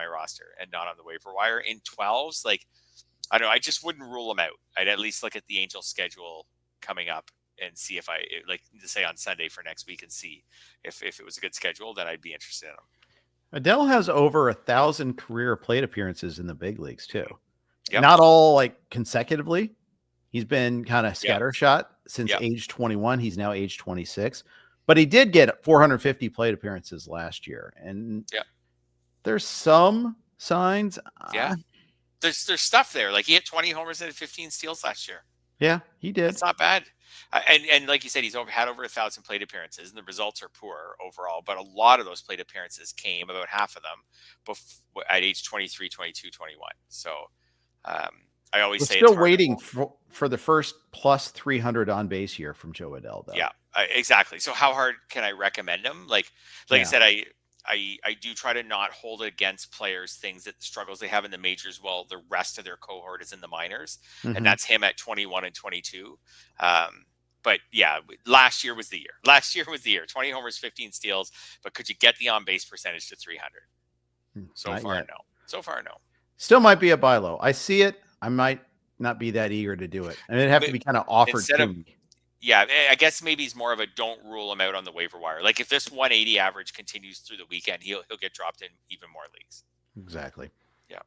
roster and not on the waiver wire. In 12s, I don't know, I just wouldn't rule him out. I'd at least look at the Angels schedule coming up and see if I say on Sunday for next week and see if it was a good schedule, then I'd be interested in him. Adell has over 1,000 career plate appearances in the big leagues too. Yep. Not all consecutively. He's been kind of scattershot since age 21. He's now age 26, but he did get 450 plate appearances last year. And there's some signs. There's stuff there. Like, he hit 20 homers and 15 steals last year. Yeah, he did. It's not bad. And like you said, he's had over 1,000 plate appearances, and the results are poor overall. But a lot of those plate appearances came, about half of them, at age 23, 22, 21. So I always say still waiting for the first plus 300 on base year from Joe Adell, though. Yeah, exactly. So how hard can I recommend him? Like I said, I do try to not hold it against players things that struggles they have in the majors while the rest of their cohort is in the minors. Mm-hmm. And that's him at 21 and 22. But yeah, last year was the year. 20 homers, 15 steals. But could you get the on-base percentage to 300? So far, no. Still might be a buy low. I see it. I might not be that eager to do it. And it'd have to be kind of offered to me. Yeah, I guess maybe he's more of a don't rule him out on the waiver wire. Like, if this 180 average continues through the weekend, he'll get dropped in even more leagues. Exactly. Yeah.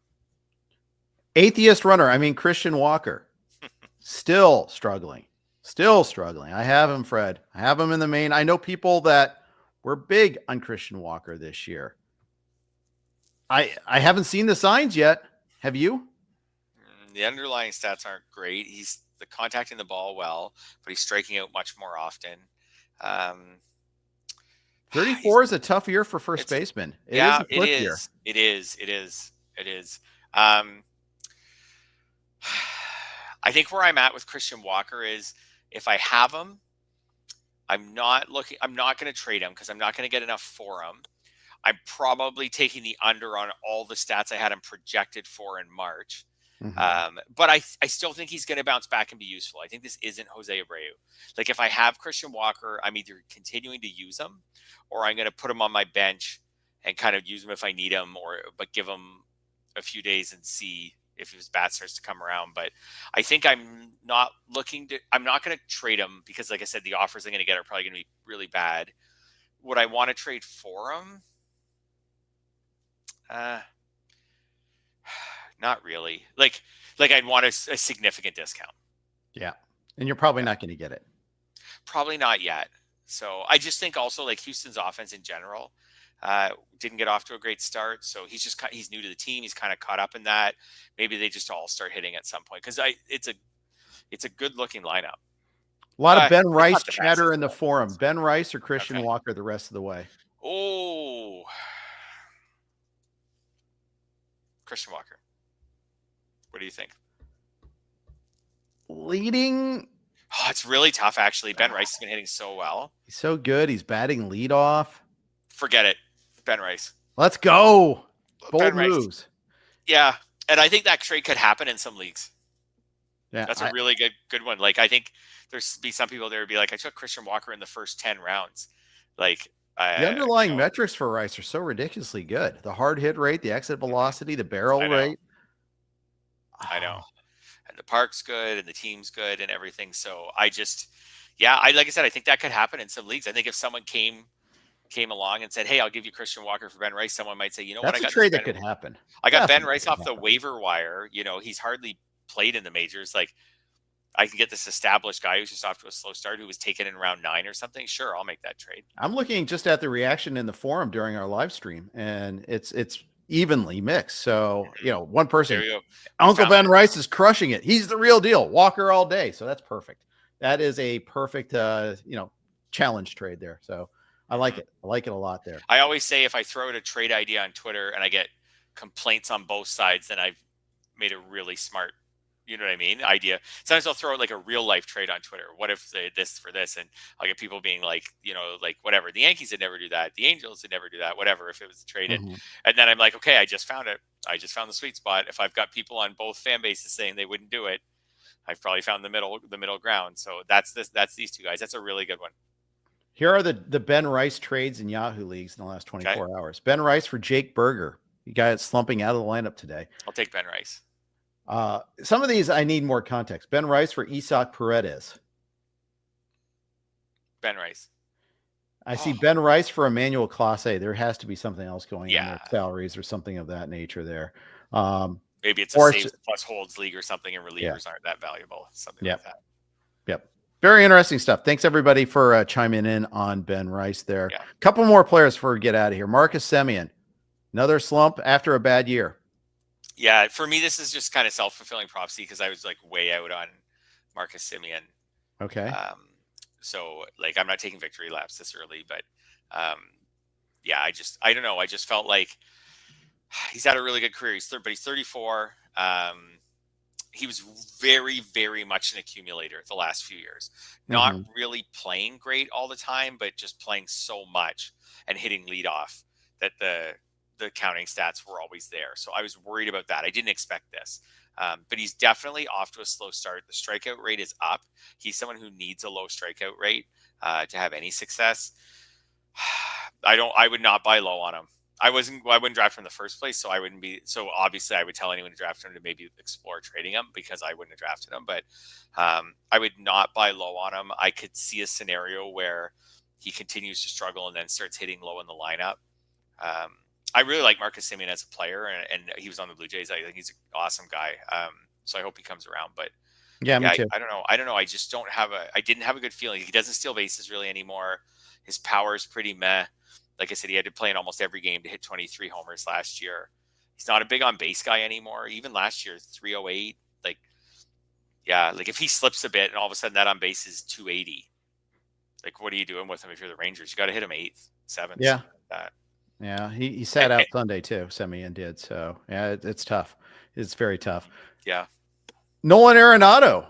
Atheist runner. Christian Walker. Still struggling. I have him, Fred. I have him in the main. I know people that were big on Christian Walker this year. I haven't seen the signs yet. Have you? The underlying stats aren't great. He's contacting the ball well, but he's striking out much more often. 34 is a tough year for first baseman. It is. I think where I'm at with Christian Walker is, if I have him, I'm not going to trade him because I'm not going to get enough for him. I'm probably taking the under on all the stats I had him projected for in March. But I still think he's going to bounce back and be useful. I think this isn't Jose Abreu. Like if I have Christian Walker, I'm either continuing to use him or I'm going to put him on my bench and kind of use him if I need him, but give him a few days and see if his bat starts to come around. But I think I'm not going to trade him because, like I said, the offers I'm going to get are probably going to be really bad. Would I want to trade for him? Not really. Like I'd want a significant discount. Yeah. And you're probably not going to get it. Probably not yet. So I just think also like Houston's offense in general didn't get off to a great start. So he's new to the team. He's kind of caught up in that. Maybe they just all start hitting at some point because it's a good looking lineup. A lot of Ben Rice chatter in the forum. Ben Rice or Christian Walker the rest of the way? Oh, Christian Walker. What do you think? Leading? Oh, it's really tough, actually. Ben Rice has been hitting so well. He's so good. He's batting leadoff. Forget it. Ben Rice. Let's go. Bold Ben moves. Rice. Yeah. And I think that trade could happen in some leagues. Yeah, that's a really good one. Like, I think there's be some people there would be like, I took Christian Walker in the first 10 rounds. Like, the underlying metrics for Rice are so ridiculously good. The hard hit rate, the exit velocity, the barrel rate. I know. And the park's good and the team's good and everything. So like I said, I think that could happen in some leagues. I think if someone came along and said, hey, I'll give you Christian Walker for Ben Rice, someone might say, you know what? That's a trade that could happen. I got Ben Rice off the waiver wire. You know, he's hardly played in the majors. Like, I can get this established guy who's just off to a slow start who was taken in round 9 or something. Sure, I'll make that trade. I'm looking just at the reaction in the forum during our live stream, and it's evenly mixed. So, one person, Uncle Ben Rice is crushing it. He's the real deal. Walker all day. So that's perfect. That is a perfect, challenge trade there. So I like it. I like it a lot there. I always say if I throw out a trade idea on Twitter and I get complaints on both sides, then I've made a really smart, idea. Sometimes I'll throw out like a real life trade on Twitter. What if this for this? And I'll get people being like, like whatever. The Yankees would never do that. The Angels would never do that. Whatever, if it was traded. And then I'm like, okay, I just found it. I just found the sweet spot. If I've got people on both fan bases saying they wouldn't do it, I've probably found the middle ground. So that's these two guys. That's a really good one. Here are the Ben Rice trades in Yahoo leagues in the last 24 hours. Ben Rice for Jake Berger. The guy that's slumping out of the lineup today. I'll take Ben Rice. Some of these I need more context. Ben Rice for Isaac Paredes. Ben Rice. I see Ben Rice for Emmanuel Clase. There has to be something else going on with salaries or something of that nature there. Maybe it's a saves plus holds league or something, and relievers aren't that valuable. Something like that. Yep. Very interesting stuff. Thanks everybody for chiming in on Ben Rice there. A couple more players before we get out of here. Marcus Semien, another slump after a bad year. Yeah, for me, this is just kind of self-fulfilling prophecy because I was like way out on Marcus Semien. Okay. So like, I'm not taking victory laps this early, but I don't know. I just felt like he's had a really good career. But he's 34. He was very, very much an accumulator the last few years. Not really playing great all the time, but just playing so much and hitting leadoff that the counting stats were always there. So I was worried about that. I didn't expect this. But he's definitely off to a slow start. The strikeout rate is up. He's someone who needs a low strikeout rate to have any success. I would not buy low on him. I wouldn't draft him in the first place, so I wouldn't be. So obviously, I would tell anyone to draft him to maybe explore trading him because I wouldn't have drafted him. But I would not buy low on him. I could see a scenario where he continues to struggle and then starts hitting low in the lineup. I really like Marcus Semien as a player, and he was on the Blue Jays. I think he's an awesome guy. So I hope he comes around. But me too. I don't know. I just I didn't have a good feeling. He doesn't steal bases really anymore. His power is pretty meh. Like I said, he had to play in almost every game to hit 23 homers last year. He's not a big on base guy anymore. Even last year, 308. Like if he slips a bit and all of a sudden that on base is 280, like what are you doing with him if you're the Rangers? You got to hit him 8th, 7th. Yeah. Like that. Yeah, he sat out Sunday too. Semien did. So yeah, it's tough. It's very tough. Yeah. Nolan Arenado.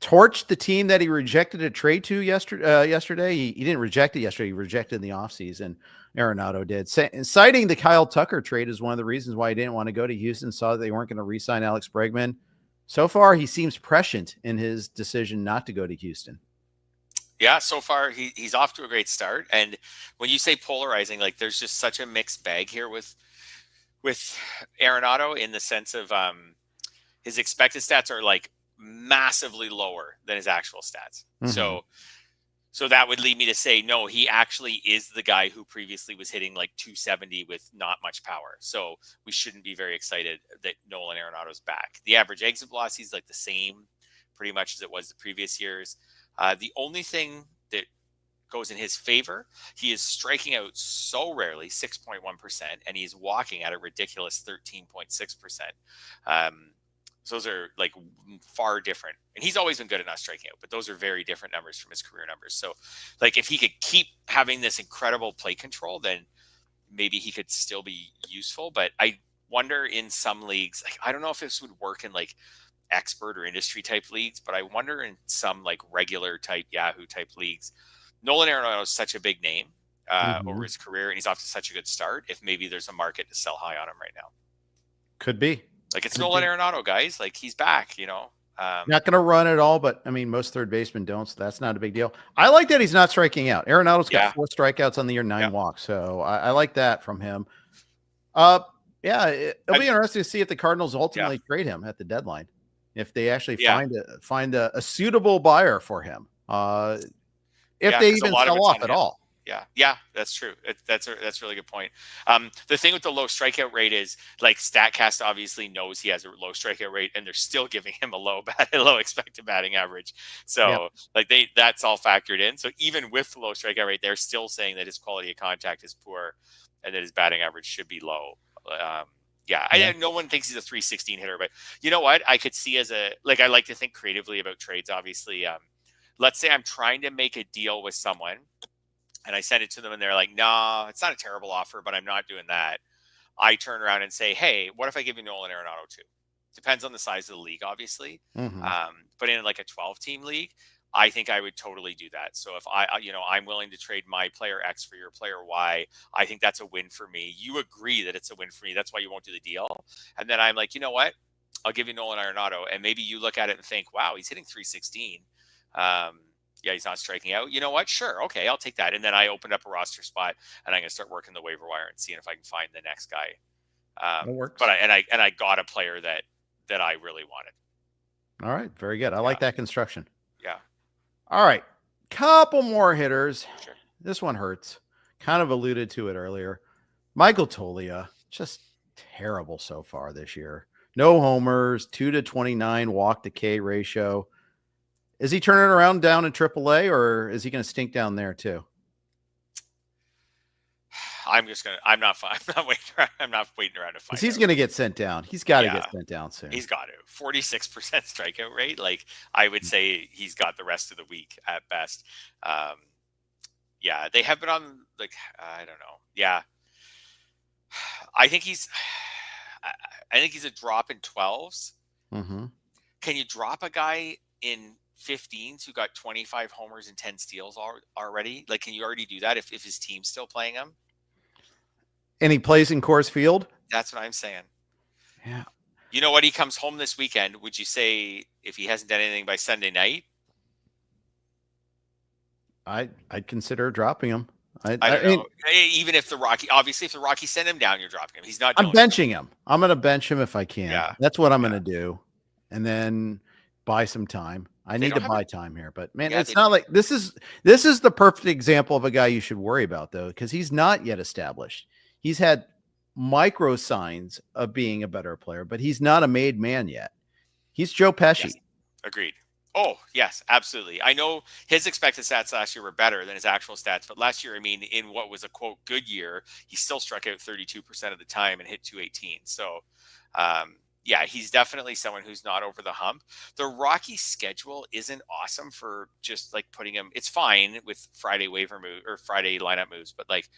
torched the team that he rejected a trade to yesterday. He didn't reject it yesterday. He rejected in the offseason. Arenado did. Citing the Kyle Tucker trade is one of the reasons why he didn't want to go to Houston, saw that they weren't going to re-sign Alex Bregman. So far, he seems prescient in his decision not to go to Houston. Yeah, so far he's off to a great start. And when you say polarizing, like there's just such a mixed bag here with Arenado in the sense of his expected stats are like massively lower than his actual stats. Mm-hmm. So that would lead me to say, no, he actually is the guy who previously was hitting like 270 with not much power. So we shouldn't be very excited that Nolan Arenado's back. The average exit velocity is like the same pretty much as it was the previous years. The only thing that goes in his favor, he is striking out so rarely, 6.1%, and he's walking at a ridiculous 13.6%. So those are like far different. And he's always been good at not striking out, but those are very different numbers from his career numbers. So like if he could keep having this incredible play control, then maybe he could still be useful. But I wonder in some leagues, like I don't know if this would work in like expert or industry type leagues, but I wonder in some like regular type Yahoo type leagues, Nolan Arenado is such a big name over his career, and he's off to such a good start. If maybe there's a market to sell high on him right now, could be. Like it's Nolan Arenado, guys. Like he's back, you know. Not going to run at all, but I mean, most third basemen don't, so that's not a big deal. I like that he's not striking out. Arenado's got 4 strikeouts on the year, 9 walks, so I like that from him. It'll be interesting to see if the Cardinals ultimately trade him at the deadline, if they actually find a suitable buyer for him, if they even sell off at all. Yeah, that's true. That's a really good point. The thing with the low strikeout rate is like StatCast obviously knows he has a low strikeout rate, and they're still giving him a low expected batting average. So that's all factored in. So even with the low strikeout rate, they're still saying that his quality of contact is poor and that his batting average should be low. No one thinks he's a 316 hitter, but you know what? I could see I like to think creatively about trades. Obviously, let's say I'm trying to make a deal with someone, and I send it to them and they're like, nah, it's not a terrible offer, but I'm not doing that. I turn around and say, hey, what if I give you Nolan Arenado too? Depends on the size of the league, obviously. But in like a 12-team league, I think I would totally do that. So if I'm willing to trade my player X for your player Y, I think that's a win for me. You agree that it's a win for me. That's why you won't do the deal. And then I'm like, you know what? I'll give you Nolan Arenado. And maybe you look at it and think, wow, he's hitting 316. He's not striking out. You know what? Sure. Okay. I'll take that. And then I opened up a roster spot and I'm going to start working the waiver wire and seeing if I can find the next guy. That works. But I got a player that I really wanted. All right. Very good. I like that construction. Yeah. All right. Couple more hitters. Sure. This one hurts. Kind of alluded to it earlier. Michael Toglia, just terrible so far this year. No homers, 2-29 walk to K ratio. Is he turning around down in AAA, or is he going to stink down there too? I'm not waiting around to find. He's going to get sent down. He's got to get sent down soon. He's got to. 46% strikeout rate. Like I would say he's got the rest of the week at best. They have been on like, I don't know. Yeah. I think he's a drop in 12s. Mm-hmm. Can you drop a guy in 15s who got 25 homers and 10 steals already? Like, can you already do that if his team's still playing him? And he plays in Coors Field? That's what I'm saying. Yeah. You know what? He comes home this weekend. Would you say if he hasn't done anything by Sunday night? I'd consider dropping him. I don't know. Even if the Rockies send him down, you're dropping him. He's not. I'm benching him. I'm going to bench him if I can. Yeah. That's what I'm going to do. And then buy some time. I need to buy time here, but man, it's not like this is the perfect example of a guy you should worry about though, because he's not yet established. He's had micro signs of being a better player, but he's not a made man yet. He's Joe Pesci. Yes. Agreed. Oh, yes, absolutely. I know his expected stats last year were better than his actual stats, but last year, I mean, in what was a quote good year, he still struck out 32% of the time and hit 218. So, he's definitely someone who's not over the hump. The Rockies schedule isn't awesome for just like putting him. It's fine with Friday waiver move or Friday lineup moves, but like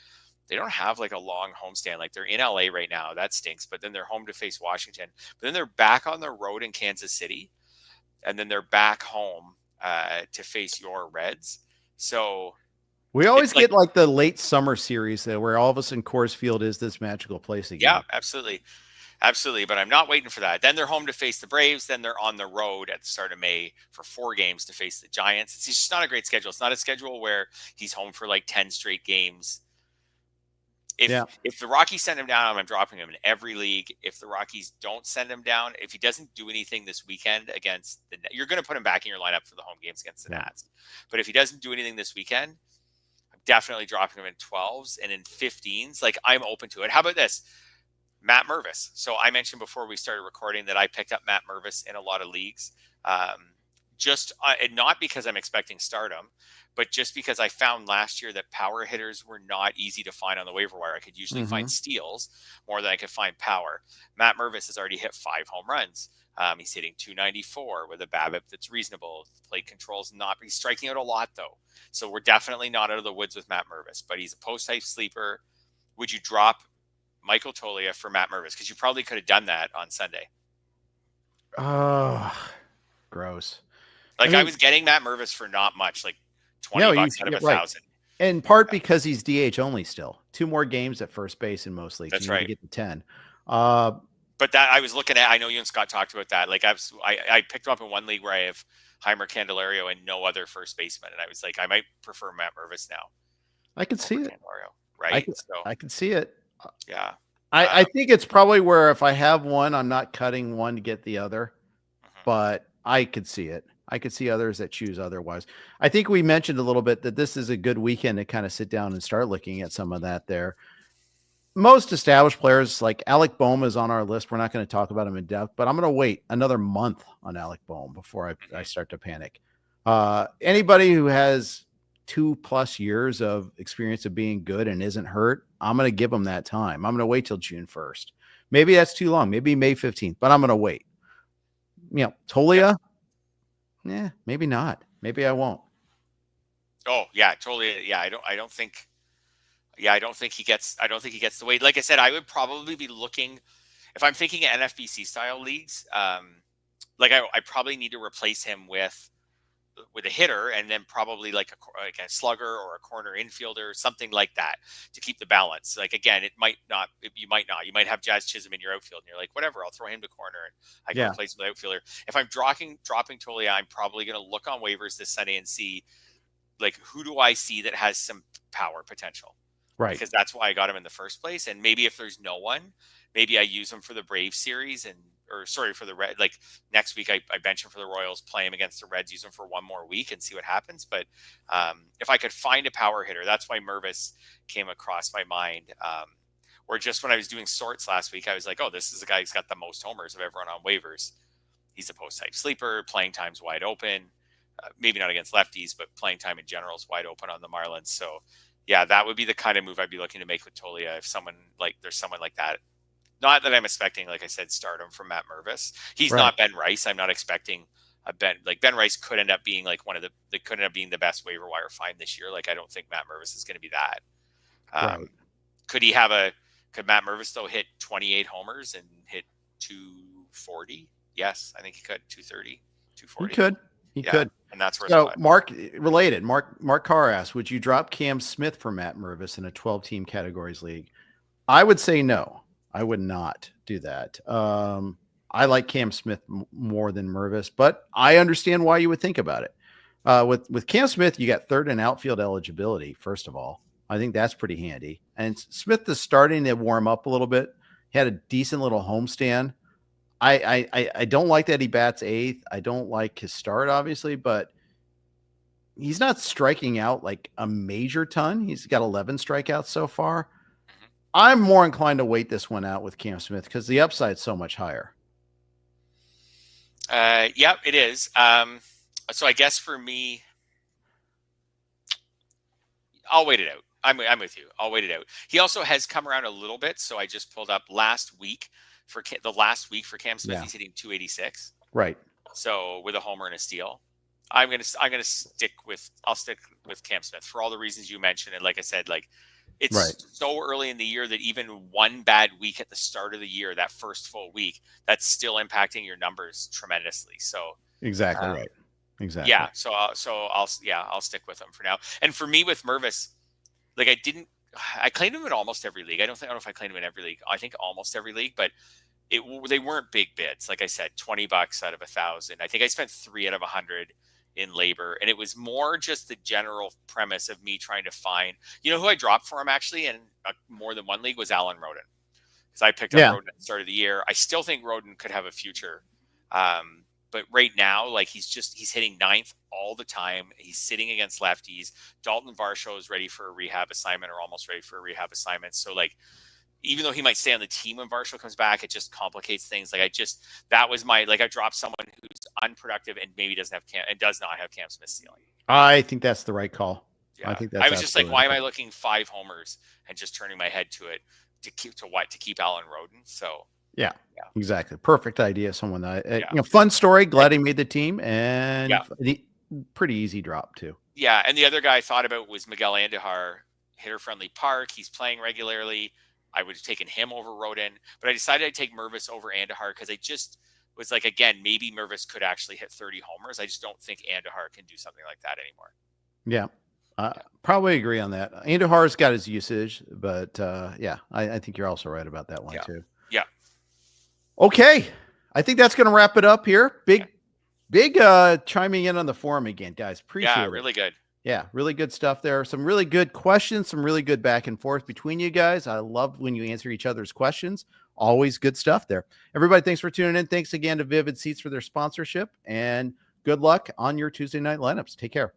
they don't have like a long homestand. Like they're in LA right now. That stinks. But then they're home to face Washington. But then they're back on the road in Kansas City. and then they're back home to face your Reds. So we always get like the late summer series there where all of a sudden Coors Field is this magical place again. Yeah, absolutely. Absolutely. But I'm not waiting for that. Then they're home to face the Braves. Then they're on the road at the start of May for 4 games to face the Giants. It's just not a great schedule. It's not a schedule where he's home for like 10 straight games. If the Rockies send him down, I'm dropping him in every league. If the Rockies don't send him down, if he doesn't do anything this weekend against you're going to put him back in your lineup for the home games against the Nats. But if he doesn't do anything this weekend, I'm definitely dropping him in 12s and in 15s. Like, I'm open to it. How about this? Matt Mervis. So I mentioned before we started recording that I picked up Matt Mervis in a lot of leagues. Just not because I'm expecting stardom, but just because I found last year that power hitters were not easy to find on the waiver wire. I could usually find steals more than I could find power. Matt Mervis has already hit 5 home runs. He's hitting 294 with a BABIP that's reasonable. Plate control's not, he's striking out a lot though. So we're definitely not out of the woods with Matt Mervis, but he's a post-type sleeper. Would you drop Michael Toglia for Matt Mervis? Because you probably could have done that on Sunday. Oh, gross. Like, I was getting Matt Mervis for not much, like $20 out of 1,000. In part because he's DH only still. 2 more games at first base in most leagues. That's right. To get to 10. But that I was looking at, I know you and Scott talked about that. Like, I picked him up in one league where I have Heimer Candelario and no other first baseman. And I was like, I might prefer Matt Mervis now. I could see it. Right? I can see it. Yeah. I think it's probably where if I have one, I'm not cutting one to get the other. But I could see it. I could see others that choose otherwise. I think we mentioned a little bit that this is a good weekend to kind of sit down and start looking at some of that there. Most established players like Alec Bohm is on our list. We're not going to talk about him in depth, but I'm going to wait another month on Alec Bohm before I start to panic. Anybody who has 2+ years of experience of being good and isn't hurt, I'm going to give them that time. I'm going to wait till June 1st. Maybe that's too long. Maybe May 15th, but I'm going to wait. Toglia. Yeah, maybe not. Maybe I won't. Oh yeah, totally. Yeah, I don't think he gets the weight. Like I said, I would probably be looking, if I'm thinking NFBC style leagues, like I probably need to replace him with a hitter, and then probably like a slugger or a corner infielder, something like that, to keep the balance. Like, again, you might have Jazz Chisholm in your outfield and you're like, whatever, I'll throw him to corner and I can replace him with outfielder. If I'm dropping Toglia, I'm probably going to look on waivers this Sunday and see, like, who do I see that has some power potential? Right. Because that's why I got him in the first place. And maybe if there's no one, maybe I use him for the Braves series for the Red. Like, next week, I bench him for the Royals, play him against the Reds, use him for one more week and see what happens. But if I could find a power hitter, that's why Mervis came across my mind. Or just when I was doing sorts last week, I was like, oh, this is the guy who's got the most homers of everyone on waivers. He's a post-type sleeper, playing time's wide open. Maybe not against lefties, but playing time in general is wide open on the Marlins. So, yeah, that would be the kind of move I'd be looking to make with Toglia if there's someone like that. Not that I'm expecting, like I said, stardom from Matt Mervis. He's not Ben Rice. I'm not expecting Ben Rice could end up being like could end up being the best waiver wire find this year. Like, I don't think Matt Mervis is going to be that. Could Matt Mervis though hit 28 homers and hit 240? Yes, I think he could. 230, 240. He could. And that's where Mark Carr asked, would you drop Cam Smith for Matt Mervis in a 12-team categories league? I would say no. I would not do that. I like Cam Smith more than Mervis, but I understand why you would think about it. With Cam Smith, you got third and outfield eligibility. First of all, I think that's pretty handy. And Smith is starting to warm up a little bit. He had a decent little homestand. I don't like that he bats 8th. I don't like his start, obviously, but he's not striking out like a major ton. He's got 11 strikeouts so far. I'm more inclined to wait this one out with Cam Smith because the upside's so much higher. Yeah, it is. So I guess for me, I'll wait it out. I'm with you. I'll wait it out. He also has come around a little bit. So I just pulled up last week for Cam Smith. Yeah. He's hitting 286. Right. So with a homer and a steal, I'll stick with Cam Smith for all the reasons you mentioned. And like I said, like, it's so early in the year that even one bad week at the start of the year, that first full week, that's still impacting your numbers tremendously. So Exactly right. Exactly. Yeah. So I'll stick with him for now. And for me with Mervis, like I claimed him in almost every league. I don't know if I claimed him in every league. I think almost every league, but they weren't big bids. Like I said, $20 out of 1,000. I think I spent 3 out of 100 in labor, and it was more just the general premise of me trying to find, who I dropped for him actually in more than one league was Alan Rodin, because I picked up Rodin at the start of the year. I still think Rodin could have a future. But right now, like he's hitting 9th all the time. He's sitting against lefties. Dalton Varsho is ready for a rehab assignment or almost ready for a rehab assignment. So like, even though he might stay on the team when Varsho comes back, it just complicates things. Like I dropped someone who's unproductive and maybe does not have Cam Smith's ceiling. I think that's the right call. Yeah. I think that's I was just like, why am I looking 5 homers and just turning my head to it to keep Alan Rodin? So yeah, exactly. Perfect idea. Someone that, fun story. Glad he made the team, and pretty easy drop too. Yeah. And the other guy I thought about was Miguel Andujar, hitter-friendly park. He's playing regularly. I would have taken him over Rodin, but I decided I'd take Mervis over Andujar because I just was like, again, maybe Mervis could actually hit 30 homers. I just don't think Andujar can do something like that anymore. Yeah. Probably agree on that. Andujar's got his usage, but I think you're also right about that one too. Yeah. Okay. I think that's going to wrap it up here. Big chiming in on the forum again, guys. Appreciate it. Yeah, really good. Yeah, really good stuff there. Some really good questions, some really good back and forth between you guys. I love when you answer each other's questions. Always good stuff there. Everybody, thanks for tuning in. Thanks again to Vivid Seats for their sponsorship, and good luck on your Tuesday night lineups. Take care.